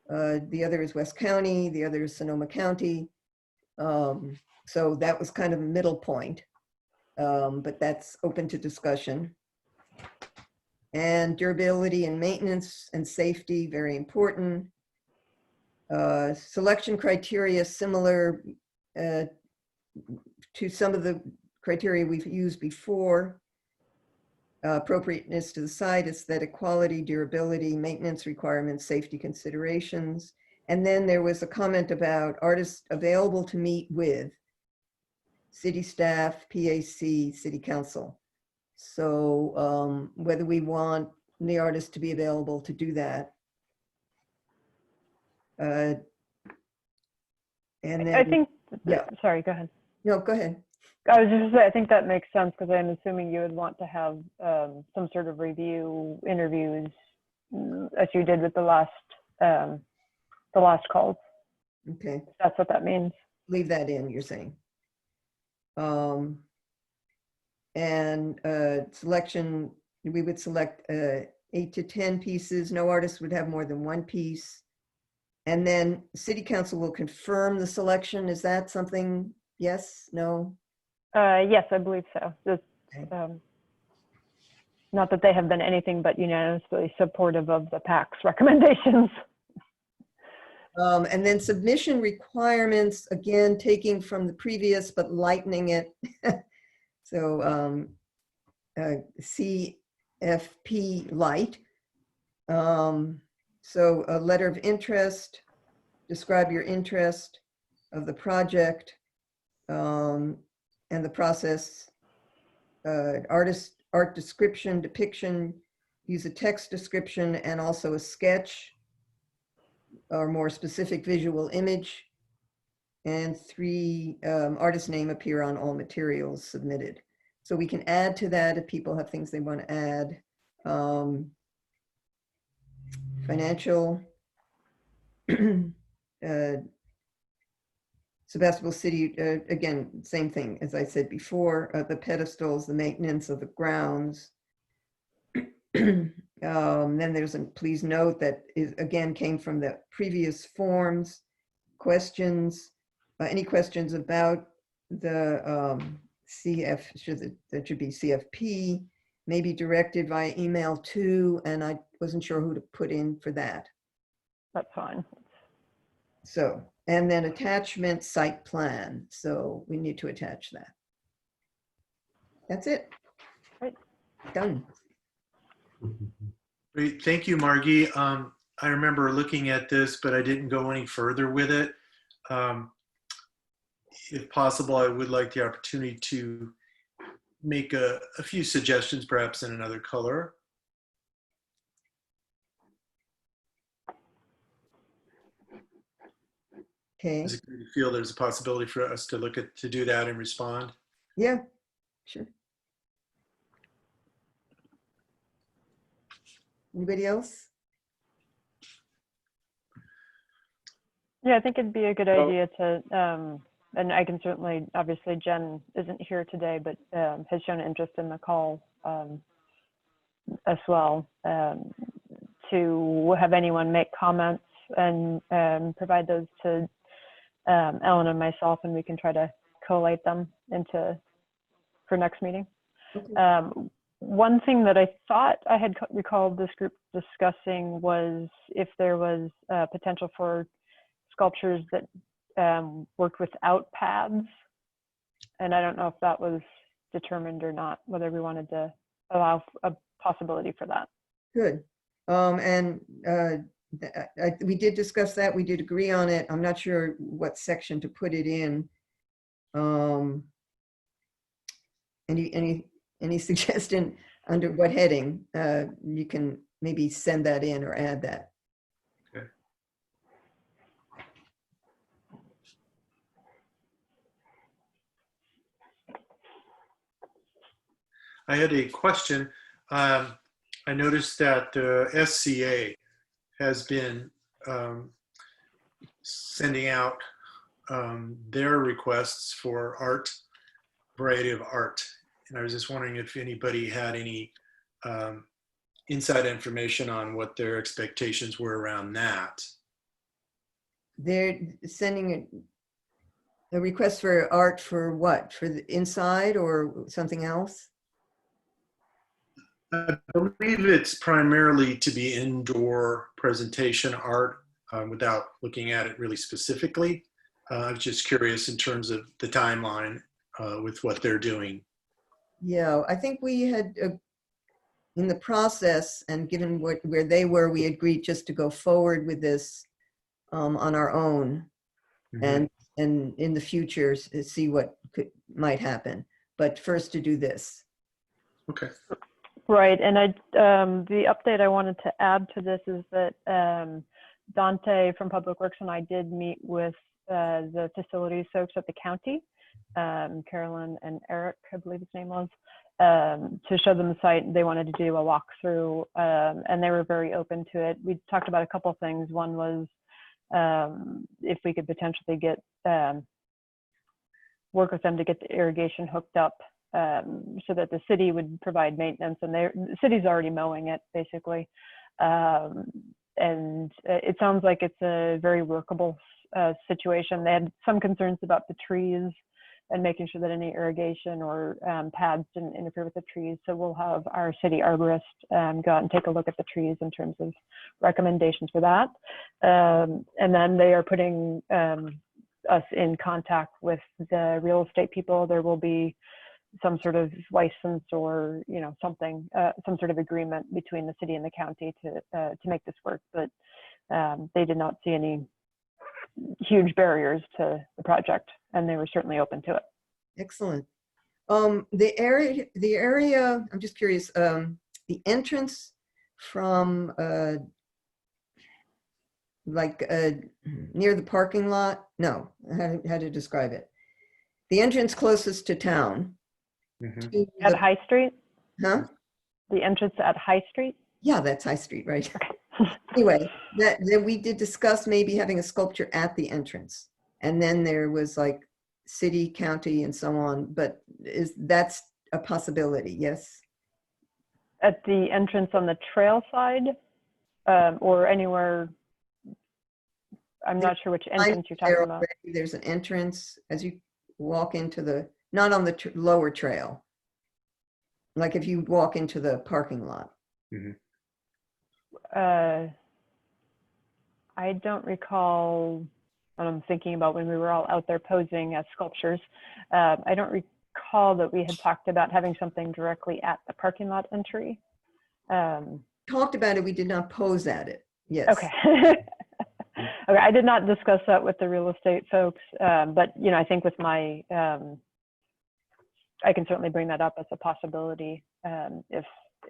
The other is West County. The other is Sonoma County. So that was kind of a middle point, but that's open to discussion. And durability and maintenance and safety, very important. Selection criteria similar to some of the criteria we've used before. Appropriateness to the site, aesthetic quality, durability, maintenance requirements, safety considerations. And then there was a comment about artists available to meet with city staff, PAC, city council. So whether we want the artist to be available to do that. And then, I think, yeah. Sorry, go ahead. No, go ahead. I was just gonna say, I think that makes sense because I'm assuming you would want to have some sort of review interviews as you did with the last calls. Okay, If that's what that means. leave that in, you're saying. And selection, we would select 8 to 10 pieces. No artist would have more than 1 piece. And then city council will confirm the selection. Is that something? Yes, no? Yes, I believe so. Okay. Not that they have been anything but unanimously supportive of the PAC's recommendations. And then submission requirements, again, taking from the previous, but lightening it. So CFP light. So a letter of interest, describe your interest of the project and the process, art description, depiction, use a text description and also a sketch or more specific visual image, and 3 artist name appear on all materials submitted. So we can add to that if people have things they want to add. financial, Sebastopol City, again, same thing, as I said before, the pedestals, the maintenance of the grounds. Then there's a, please note that is, again, came from the previous forms, questions, any questions about the that should be CFP, may be directed via email to, and I wasn't sure who to put in for that. That's fine. So, and then attachment site plan. So we need to attach that. That's it. Right. Done. Great, thank you, Margie. I remember looking at this, but I didn't go any further with it. If possible, I would like the opportunity to make a few suggestions, perhaps in another color. Okay. Does it feel there's a possibility for us to look at, to do that and respond? Yeah, sure. Anybody else? Yeah, I think it'd be a good So- idea to, and I can certainly, obviously Jen isn't here today, but has shown interest in the call as well, to have anyone make comments and provide those to Ellen and myself, and we can try to collate them into for next meeting. Okay. One thing that I thought I had recalled this group discussing was if there was potential for sculptures that worked without pads. And I don't know if that was determined or not, whether we wanted to allow a possibility for that. Good. We did discuss that. We did agree on it. I'm not sure what section to put it in. Any suggestion under what heading? You can maybe send that in or add that. Okay. I had a question. I noticed that SCA has been sending out their requests for art, variety of art. And I was just wondering if anybody had any inside information on what their expectations were around that. They're sending a request for art for what? For the inside or something else? I believe it's primarily to be indoor presentation art without looking at it really specifically. I was just curious in terms of the timeline with what they're doing. Yeah, I think we had, in the process and given where they were, we agreed just to go forward with this on our own. Mhm. and in the future, see what might happen. But first to do this. Okay. Right, and the update I wanted to add to this is that Dante from Public Works and I did meet with the facilities folks at the county, Carolyn and Eric, I believe his name was, to show them the site. They wanted to do a walkthrough, and they were very open to it. We talked about a couple of things. One was if we could potentially get work with them to get the irrigation hooked up, so that the city would provide maintenance, and the city's already mowing it basically. And it sounds like it's a very workable situation. They had some concerns about the trees and making sure that any irrigation or pads didn't interfere with the trees. So we'll have our city arborist go out and take a look at the trees in terms of recommendations for that. And then they are putting us in contact with the real estate people. There will be some sort of license or something, some sort of agreement between the city and the county to make this work. But they did not see any huge barriers to the project, and they were certainly open to it. Excellent. The area, I'm just curious, the entrance from near the parking lot? No, how to describe it? The entrance closest to town. Mhm. to At the- High Street? Huh? The entrance at High Street? Yeah, that's High Street, right? Anyway, that we did discuss maybe having a sculpture at the entrance. And then there was like city, county, and so on, but that's a possibility, yes? At the entrance on the trail side, or anywhere, I'm not sure which entrance you're talking about. There's an entrance as you walk into the, not on the lower trail. Like if you walk into the parking lot. I don't recall, and I'm thinking about when we were all out there posing as sculptures. I don't recall that we had talked about having something directly at the parking lot entry. Talked about it, we did not pose at it. Yes. Okay. Okay, I did not discuss that with the real estate folks, but you know, I think with my, I can certainly bring that up as a possibility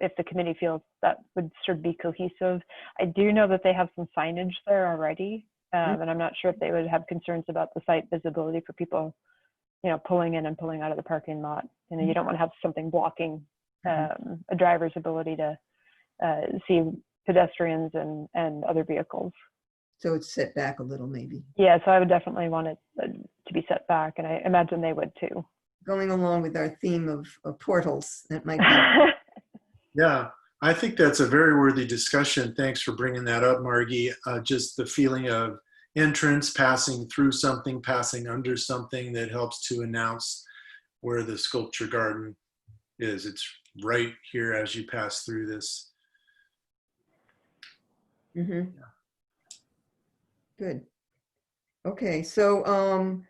if the committee feels that would sort of be cohesive. I do know that they have some signage there already, and I'm not sure if they would have concerns about the site visibility for people, you know, pulling in and pulling out of the parking lot. You know, you don't want to have something blocking a driver's ability to see pedestrians and other vehicles. So it's set back a little maybe. Yeah, so I would definitely want it to be set back, and I imagine they would too. Going along with our theme of portals, that might be. Yeah, I think that's a very worthy discussion. Thanks for bringing that up, Margie. Just the feeling of entrance, passing through something, passing under something that helps to announce where the sculpture garden is. It's right here as you pass through this. Mm-hmm. Good. Okay, so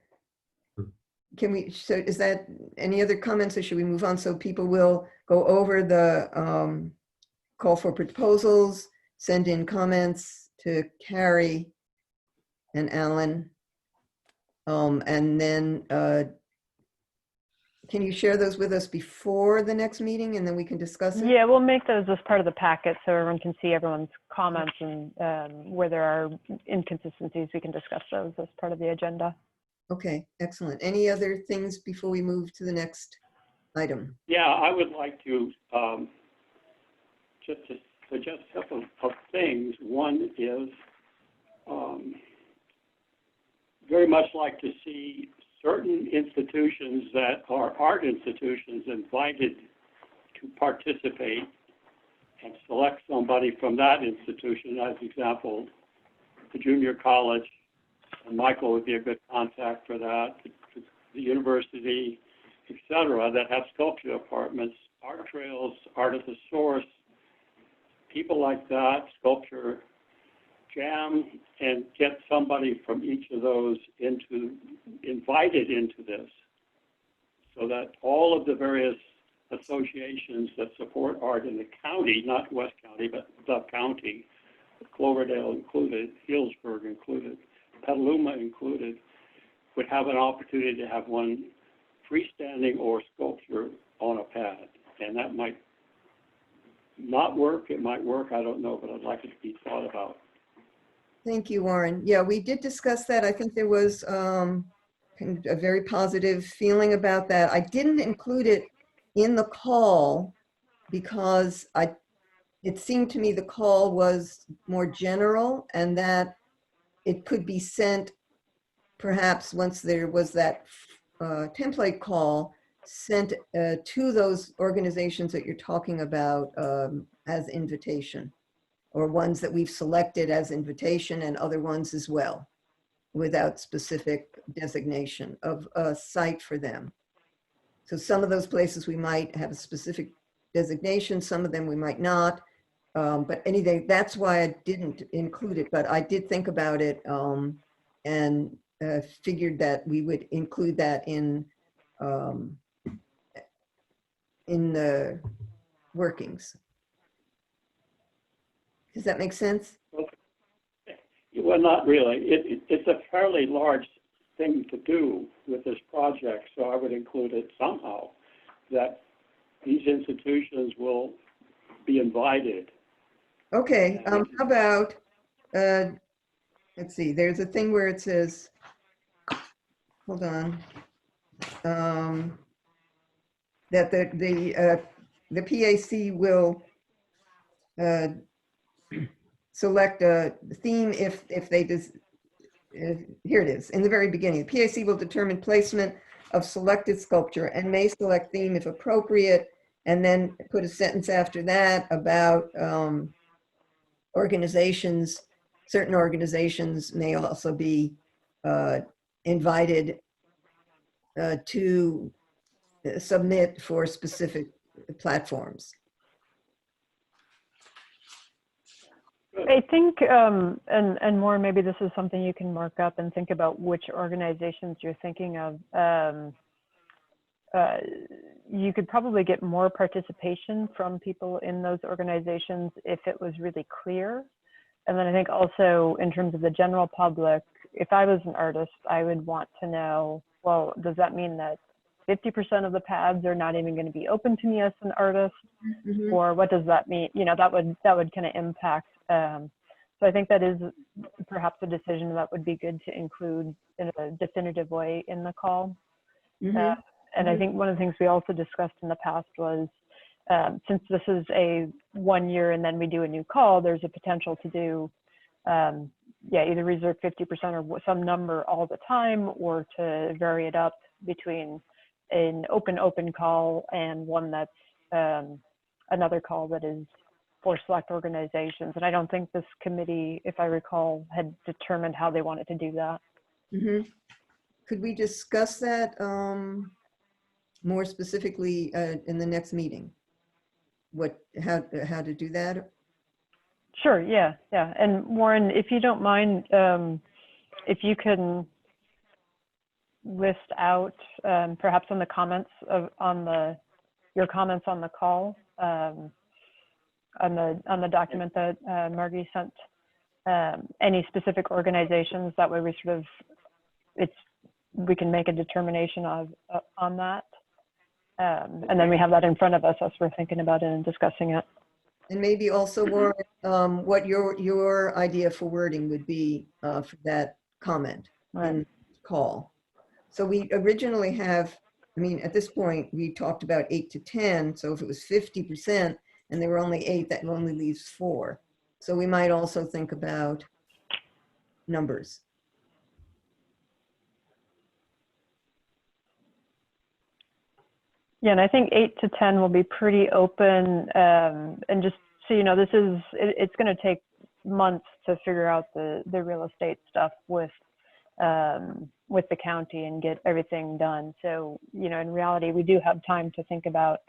can we, so is that any other comments or should we move on so people will go over the call for proposals, send in comments to Carrie and Alan, and then can you share those with us before the next meeting and then we can discuss it? Yeah, we'll make those as part of the packet so everyone can see everyone's comments, and where there are inconsistencies, we can discuss those as part of the agenda. Okay, excellent. Any other things before we move to the next item? Yeah, I would like to just to suggest a couple of things. One is very much like to see certain institutions that are art institutions invited to participate and select somebody from that institution. As example, the junior college, and Michael would be a good contact for that, the university, et cetera, that have sculpture departments, art trails, art at the source, people like that, sculpture jam, and get somebody from each of those invited into this, so that all of the various associations that support art in the county, not West County, but the county, Cloverdale included, Healdsburg included, Petaluma included, would have an opportunity to have one freestanding or sculpture on a pad. And that might not work, it might work, I don't know, but I'd like it to be thought about. Thank you, Warren. Yeah, we did discuss that. I think there was a very positive feeling about that. I didn't include it in the call because it seemed to me the call was more general and that it could be sent perhaps once there was that template call sent to those organizations that you're talking about as invitation, or ones that we've selected as invitation and other ones as well, without specific designation of a site for them. So some of those places we might have a specific designation, some of them we might not. But anything, that's why I didn't include it, but I did think about it and figured that we would include that in the workings. Does that make sense? Well, not really. It's a fairly large thing to do with this project, so I would include it somehow, that these institutions will be invited. Okay, how about, let's see, there's a thing where it says, hold on, that the PAC will select a theme if they here it is, in the very beginning. The PAC will determine placement of selected sculpture and may select theme if appropriate, and then put a sentence after that about organizations. Certain organizations may also be invited to submit for specific platforms. I think, and more, maybe this is something you can mark up and think about which organizations you're thinking of. You could probably get more participation from people in those organizations if it was really clear. And then I think also in terms of the general public, if I was an artist, I would want to know, well, does that mean that 50% of the pads are not even going to be open to me as an artist? Mhm. Or what does that mean? You know, that would kind of impact. So I think that is perhaps a decision that would be good to include in a definitive way in the call. Mhm. And I think one of the things we also discussed in the past was, since this is a 1 year and then we do a new call, there's a potential to do, either reserve 50% or some number all the time, or to vary it up between an open call and one that's another call that is for select organizations. And I don't think this committee, if I recall, had determined how they wanted to do that. Mhm. Could we discuss that more specifically in the next meeting? How to do that? Sure, yeah. And Warren, if you don't mind, if you can list out, perhaps on the comments your comments on the call, on the document that Margie sent, any specific organizations, that way we sort of, we can make a determination on that. And then we have that in front of us as we're thinking about it and discussing it. And maybe also, Warren, what your idea for wording would be for that comment and call. So we originally have, I mean, at this point, we talked about 8 to 10. So if it was 50% and there were only 8, that only leaves 4. So we might also think about numbers. Yeah, and I think 8 to 10 will be pretty open. And just so you know, it's going to take months to figure out the real estate stuff with the county and get everything done. So, you know, in reality, we do have time to think about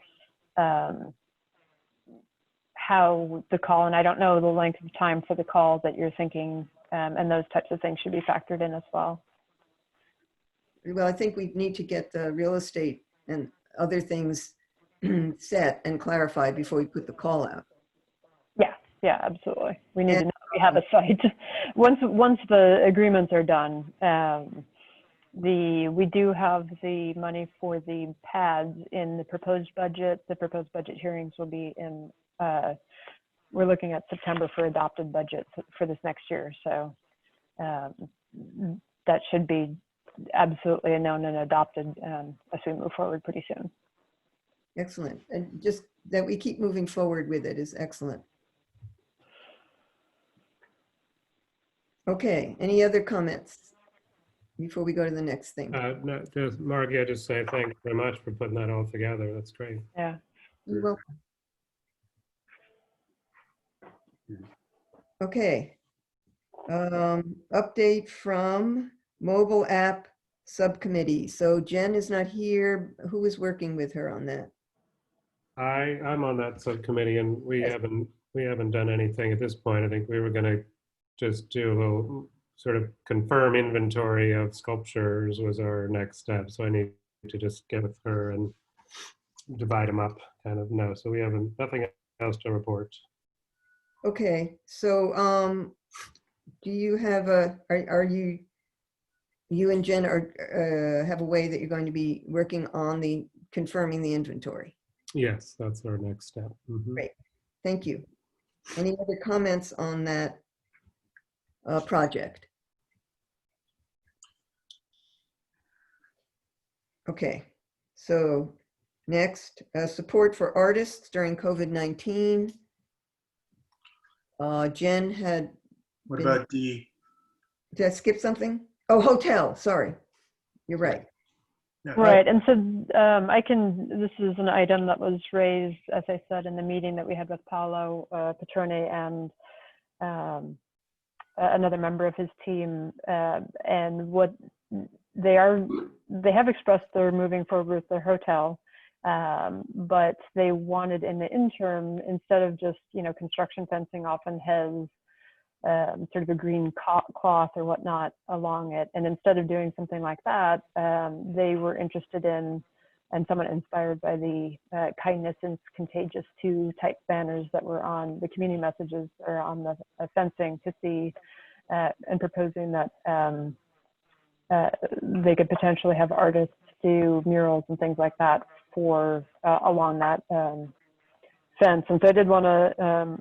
how the call, and I don't know the length of time for the call that you're thinking, and those types of things should be factored in as well. Well, I think we need to get the real estate and other things set and clarified before we put the call out. Yeah, absolutely. We need to know we have a site. Once the agreements are done, we do have the money for the pads in the proposed budget. The proposed budget hearings will be in, we're looking at September for adopted budget for this next year. So that should be absolutely a known and adopted as we move forward pretty soon. Excellent. And just that we keep moving forward with it is excellent. Okay, any other comments before we go to the next thing? No, just Margie, I just say thanks very much for putting that all together. That's great. Yeah. You're welcome. Okay. Update from mobile app subcommittee. So Jen is not here. Who is working with her on that? I'm on that subcommittee, and we Yes. haven't done anything at this point. I think we were going to just do a little sort of confirm inventory of sculptures was our next step. So I need to just get with her and divide them up, kind of. No, so we haven't, nothing else to report. Okay, so do you have are you and Jen have a way that you're going to be working on the confirming the inventory? Yes, that's our next step. Mhm. Great, thank you. Any other comments on that project? Okay, so next, support for artists during COVID-19. Jen had, What Been- about D? did I skip something? Oh, hotel, sorry. You're right. No, Right, and so this is an item that was raised, as I said, in the meeting that we had with Paolo Petrone and another member of his team. And what they have expressed they're moving forward with their hotel, but they wanted in the interim, instead of just, construction fencing often has sort of a green cloth or whatnot along it. And instead of doing something like that, they were interested in, and somewhat inspired by the kindness is contagious too type banners that were on the community messages or on the fencing, to see and proposing that they could potentially have artists do murals and things like that for along that fence. And so I did want to,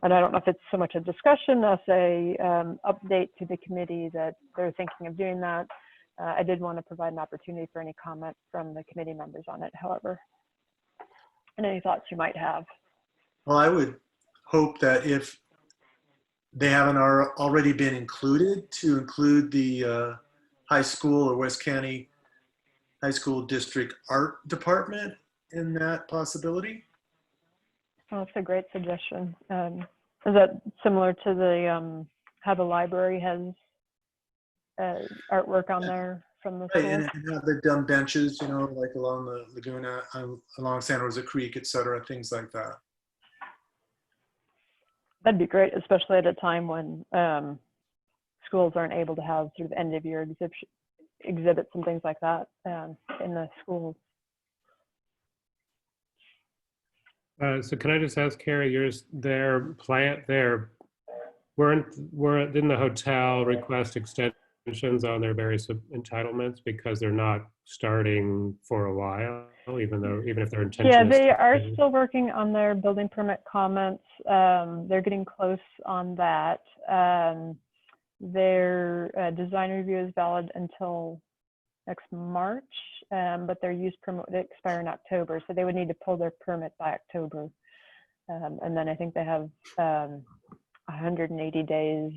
and I don't know if it's so much a discussion as a update to the committee that they're thinking of doing that. I did want to provide an opportunity for any comment from the committee members on it, however, and any thoughts you might have. Well, I would hope that if they haven't already been included, to include the high school or West County High School District Art Department in that possibility. Oh, that's a great suggestion. Is that similar to the how the library has artwork on there from the Right, school? and have the dumb benches, like along the Laguna, along Santa Rosa Creek, et cetera, things like that. That'd be great, especially at a time when schools aren't able to have sort of end of year exhibits and things like that in the schools. So can I just ask, Carrie, didn't the hotel request extensions on their various entitlements because they're not starting for a while, even if their intention Yeah, is they to are stay? still working on their building permit comments. They're getting close on that. Their design review is valid until next March, but their use permit would expire in October, so they would need to pull their permit by October. And then I think they have 180 days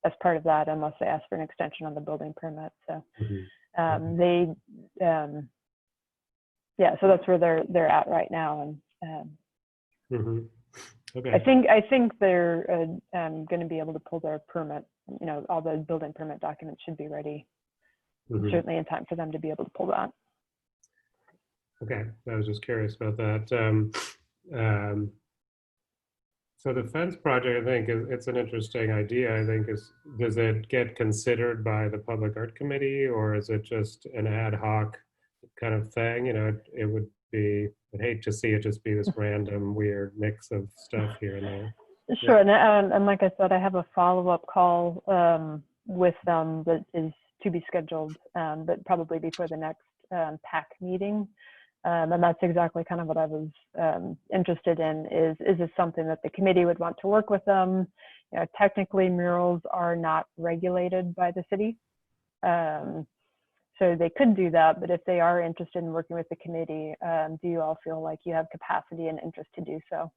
as part of that, unless they ask for an extension on the building permit. So yeah, so that's where they're at right now. And Okay. I think they're going to be able to pull their permit. All the building permit documents should be ready, certainly in time for them to be able to pull that. Okay, I was just curious about that. So the fence project, I think, it's an interesting idea. I think does it get considered by the Public Art Committee, or is it just an ad hoc kind of thing? It would be, I'd hate to see it just be this random weird mix of stuff here and there. Sure, and like I said, I have a follow-up call with them that is to be scheduled, but probably before the next PAC meeting. And that's exactly kind of what I was interested in, is this something that the committee would want to work with them? Technically murals are not regulated by the city. So they could do that, but if they are interested in working with the committee, do you all feel like you have capacity and interest to do so?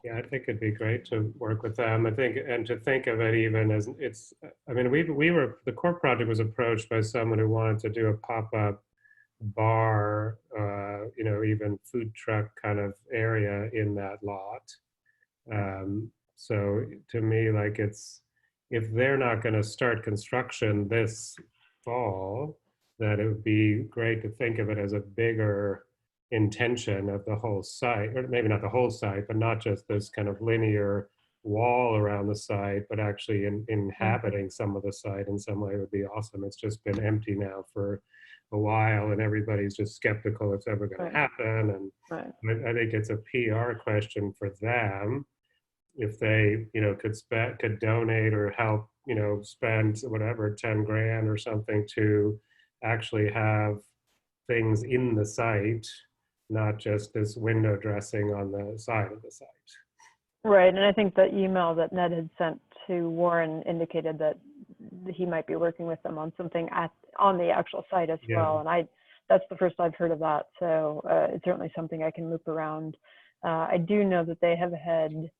Yeah, I think it'd be great to work with them. I think, and to think of it even as the core project was approached by someone who wanted to do a pop-up bar, even food truck kind of area in that lot. So to me, like if they're not going to start construction this fall, that it would be great to think of it as a bigger intention of the whole site, or maybe not the whole site, but not just this kind of linear wall around the site, but actually inhabiting some of the site in some way would be awesome. It's just been empty now for a while, and everybody's just skeptical it's ever going to happen. And I think it's a PR question for them. If they, could donate or help, spend whatever, 10 grand or something to actually have things in the site, not just this window dressing on the side of the site. Right, and I think the email that Ned had sent to Warren indicated that he might be working with them on something on the actual site as well. And that's the first I've heard of that. So it's certainly something I can loop around I do know that they have had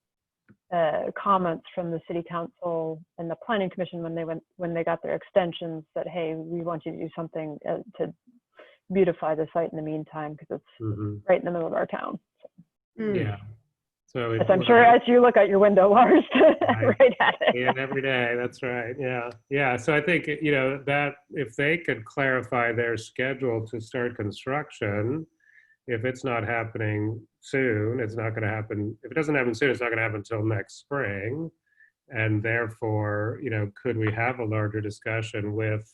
comments from the city council and the planning commission when they got their extensions that, hey, we want you to do something to beautify the site in the meantime, because it's Mhm. right in the middle of our town. Mm. Yeah. So As I'm sure as you look out your window, Lars, Right. right at See it. it every day. That's right. Yeah. Yeah. So I think, that if they could clarify their schedule to start construction, if it's not happening soon, it's not going to happen. If it doesn't happen soon, it's not going to happen until next spring. And therefore, could we have a larger discussion with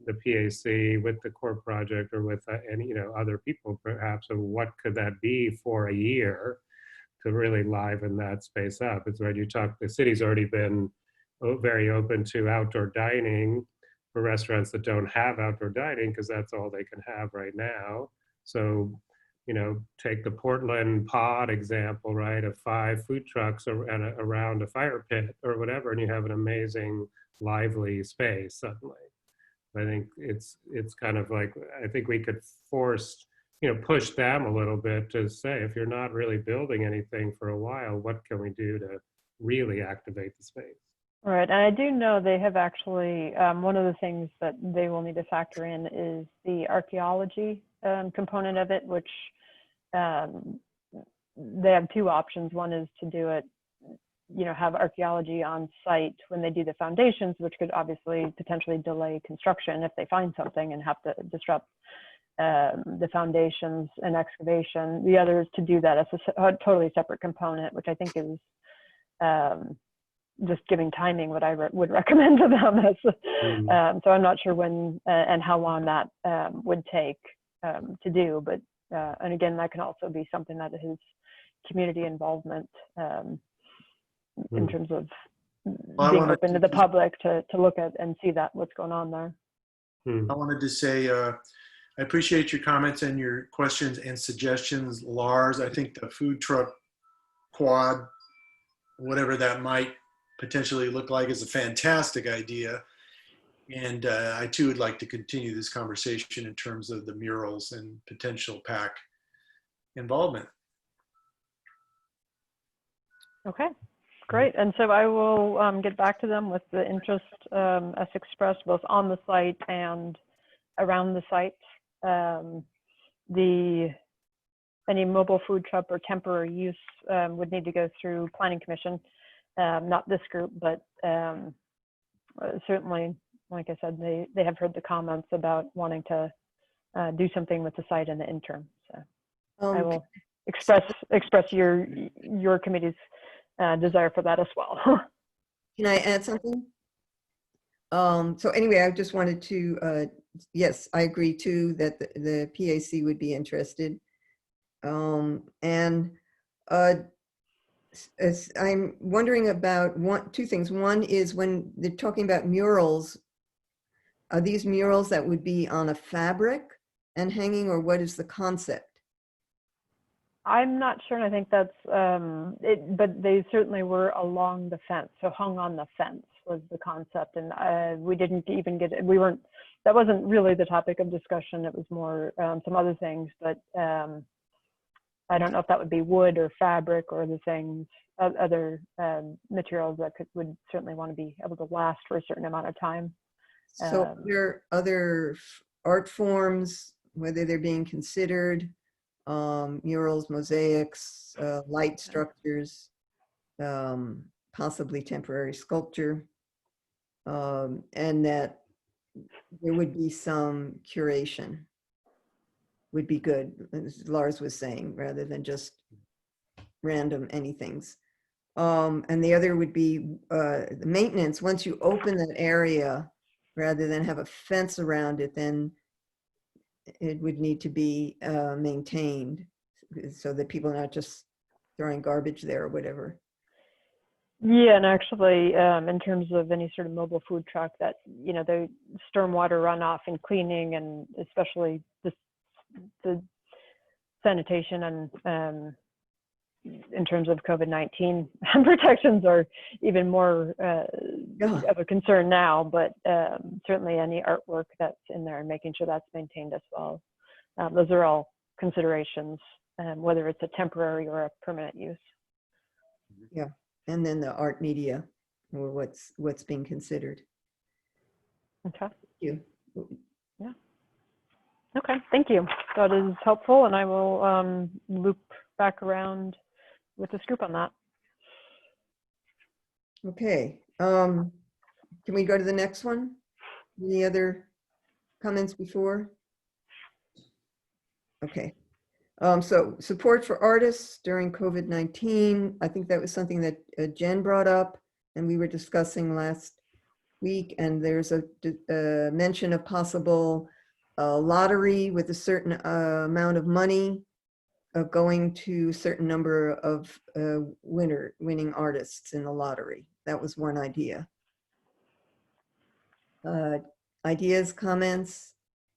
the PAC, with the core project, or with any, other people perhaps, of what could that be for a year to really liven that space up? It's right. The city's already been very open to outdoor dining for restaurants that don't have outdoor dining, because that's all they can have right now. So, take the Portland pod example, right, of 5 food trucks around a fire pit or whatever, and you have an amazing, lively space suddenly. I think it's kind of like, I think we could push them a little bit to say, if you're not really building anything for a while, what can we do to really activate the space? Right, and I do know they have actually, one of the things that they will need to factor in is the archaeology component of it, which they have 2 options. One is to do it, have archaeology on site when they do the foundations, which could obviously potentially delay construction if they find something and have to disrupt the foundations and excavation. The other is to do that as a totally separate component, which I think is just giving timing what I would recommend to them. So I'm not sure when and how long that would take to do, but and again, that can also be something that is community involvement in terms of being open to the public to look at and see what's going on there. I wanted to say, I appreciate your comments and your questions and suggestions, Lars. I think the food truck quad, whatever that might potentially look like, is a fantastic idea. And I too would like to continue this conversation in terms of the murals and potential PAC involvement. Okay, great. And so I will get back to them with the interest as expressed both on the site and around the site. Any mobile food truck or temporary use would need to go through Planning Commission, not this group, but certainly, like I said, they have heard the comments about wanting to do something with the site in the interim. So I will express your committee's desire for that as well. Can I add something? So anyway, I just wanted to, yes, I agree too that the PAC would be interested. And I'm wondering about 2 things. One is when they're talking about murals, are these murals that would be on a fabric and hanging, or what is the concept? I'm not sure, and I think that's but they certainly were along the fence, so hung on the fence was the concept, and we didn't even that wasn't really the topic of discussion. It was more some other things, but I don't know if that would be wood or fabric or the things, other materials that would certainly want to be able to last for a certain amount of time. So other art forms, whether they're being considered, murals, mosaics, light structures, possibly temporary sculpture, and that there would be some curation would be good, as Lars was saying, rather than just random anythings. And the other would be the maintenance. Once you open that area, rather than have a fence around it, then it would need to be maintained so that people are not just throwing garbage there or whatever. Yeah, and actually, in terms of any sort of mobile food truck, that the stormwater runoff and cleaning, and especially the sanitation and in terms of COVID-19 protections are even more of a concern now, but certainly any artwork that's in there and making sure that's maintained as well. Those are all considerations whether it's a temporary or a permanent use. And then the art media, or what's being considered. Okay. You. Okay, thank you. That is helpful, and I will loop back around with the scoop on that. Okay. Can we go to the next one? Any other comments before? Okay. So support for artists during COVID-19. I think that was something that Jen brought up and we were discussing last week. And there's a mention of possible lottery with a certain amount of money going to a certain number of winning artists in the lottery. That was one idea. Ideas, comments?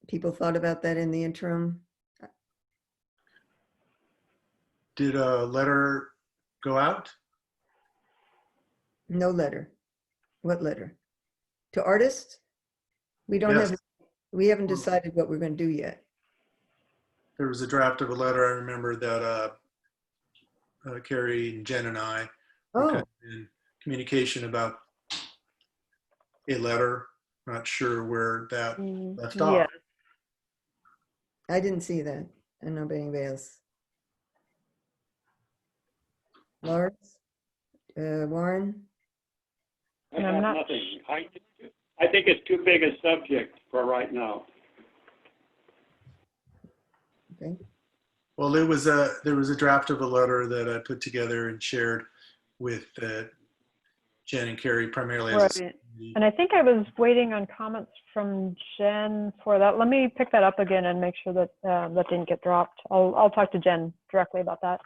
People thought about that in the interim? Did a letter go out? No letter. What letter? To artists? We don't Yes. have, we haven't decided what we're going to do yet. There was a draft of a letter. I remember that Carrie and Jen and I were kind Oh, of in communication about a letter. Not sure where that left off. Yeah, I didn't see that. I don't know about anybody else. Lars? Warren? I I'm have not nothing. I think it's too big a subject for right now. Okay. Well, there was a draft of a letter that I put together and shared with Jen and Carrie primarily as a right. committee. And I think I was waiting on comments from Jen for that. Let me pick that up again and make sure that that didn't get dropped. I'll talk to Jen directly about that.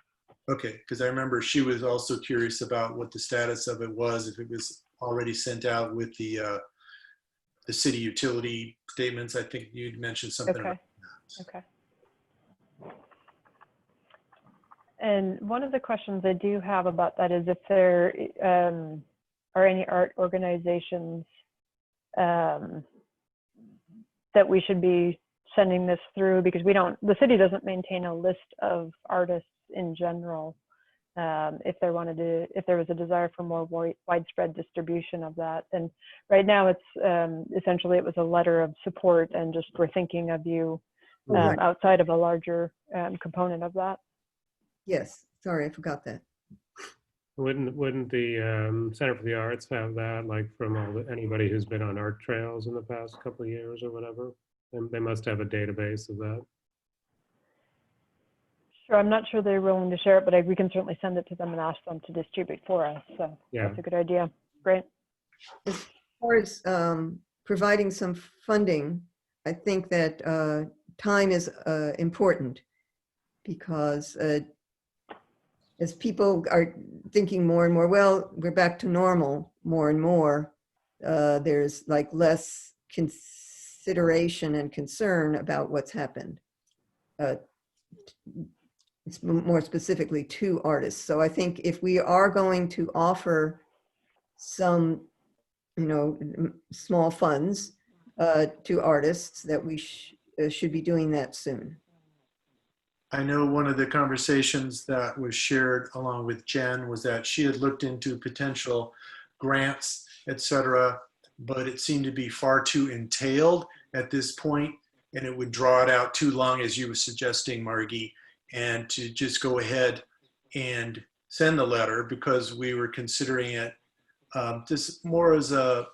Okay, because I remember she was also curious about what the status of it was, if it was already sent out with the city utility statements. I think you'd mentioned something Okay. about that. Okay. And one of the questions I do have about that is if there are any art organizations that we should be sending this through, because the city doesn't maintain a list of artists in general. If there was a desire for more widespread distribution of that. And right now it's essentially it was a letter of support and just we're thinking of you Right. outside of a larger component of that. Yes, sorry, I forgot that. Wouldn't the Center for the Arts have that, like from anybody who's been on art trails in the past couple of years or whatever? They must have a database of that. Sure, I'm not sure they're willing to share it, but we can certainly send it to them and ask them to distribute for us. So Yeah. that's a good idea. Great. As far as providing some funding, I think that time is important because as people are thinking more and more, well, we're back to normal more and more, there's like less consideration and concern about what's happened. It's more specifically to artists. So I think if we are going to offer some, small funds to artists, that we should be doing that soon. I know one of the conversations that was shared along with Jen was that she had looked into potential grants, et cetera, but it seemed to be far too entailed at this point, and it would draw it out too long, as you were suggesting, Margie, and to just go ahead and send the letter because we were considering it just more as a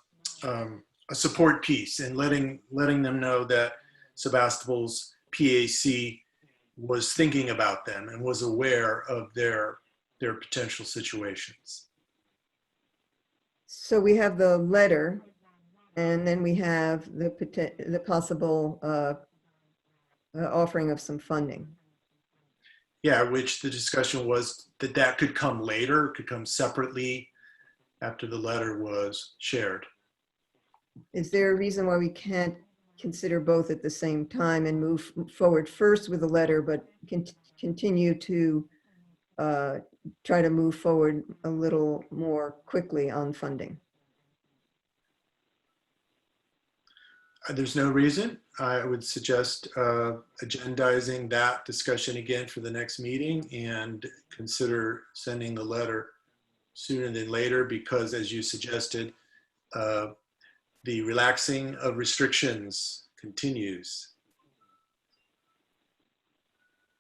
support piece and letting them know that Sebastopol's PAC was thinking about them and was aware of their potential situations. So we have the letter, and then we have the possible offering of some funding. Yeah, which the discussion was that could come later, could come separately after the letter was shared. Is there a reason why we can't consider both at the same time and move forward first with the letter, but continue to try to move forward a little more quickly on funding? There's no reason. I would suggest agendizing that discussion again for the next meeting and consider sending the letter sooner than later because, as you suggested, the relaxing of restrictions continues.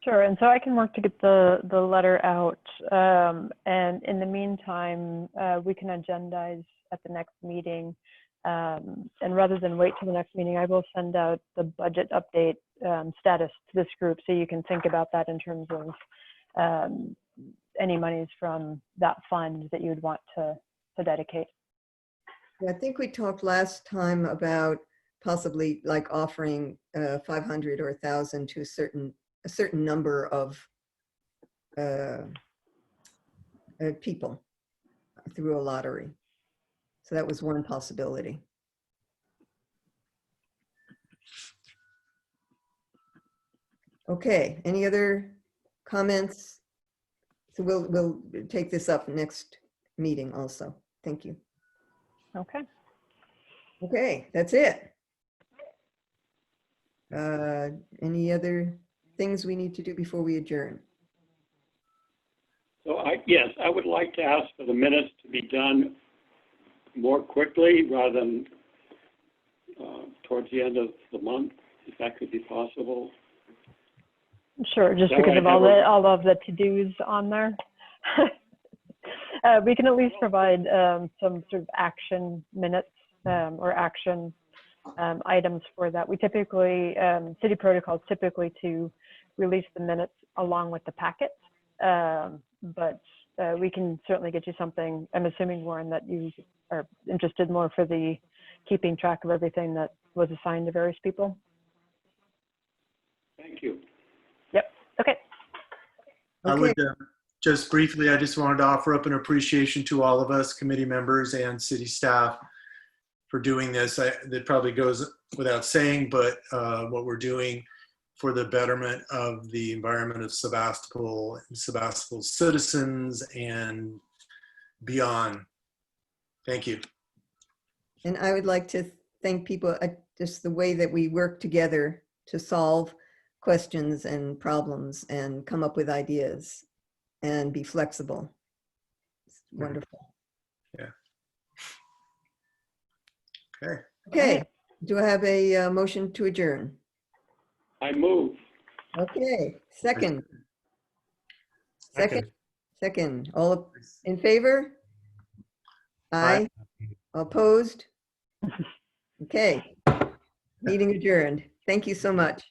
Sure, and so I can work to get the letter out, and in the meantime, we can agendize at the next meeting. And rather than wait till the next meeting, I will send out the budget update status to this group so you can think about that in terms of any monies from that fund that you would want to dedicate. Yeah, I think we talked last time about possibly like offering 500 or 1,000 to a certain number of people through a lottery. So that was one possibility. Okay, any other comments? So we'll take this up next meeting also. Thank you. Okay. Okay, that's it. Any other things we need to do before we adjourn? So yes, I would like to ask for the minutes to be done more quickly rather than towards the end of the month, if that could be possible. Sure, just That because way of I all of the to-dos on there. We can at least provide some sort of action minutes or action items for that. We typically, city protocols typically to release the minutes along with the packet, but we can certainly get you something. I'm assuming, Warren, that you are interested more for the keeping track of everything that was assigned to various people. Thank you. Yep, okay. I would just briefly, I just wanted to offer up an appreciation to all of us, committee members and city staff, for doing this. That probably goes without saying, but what we're doing for the betterment of the environment of Sebastopol and Sebastopol's citizens and beyond. Thank you. And I would like to thank people, just the way that we work together to solve questions and problems and come up with ideas and be flexible. It's wonderful. Yeah. Okay. Okay, do I have a motion to adjourn? I move. Okay, second. Second. Second. All in favor? Aye. Opposed? Okay. Meeting adjourned. Thank you so much.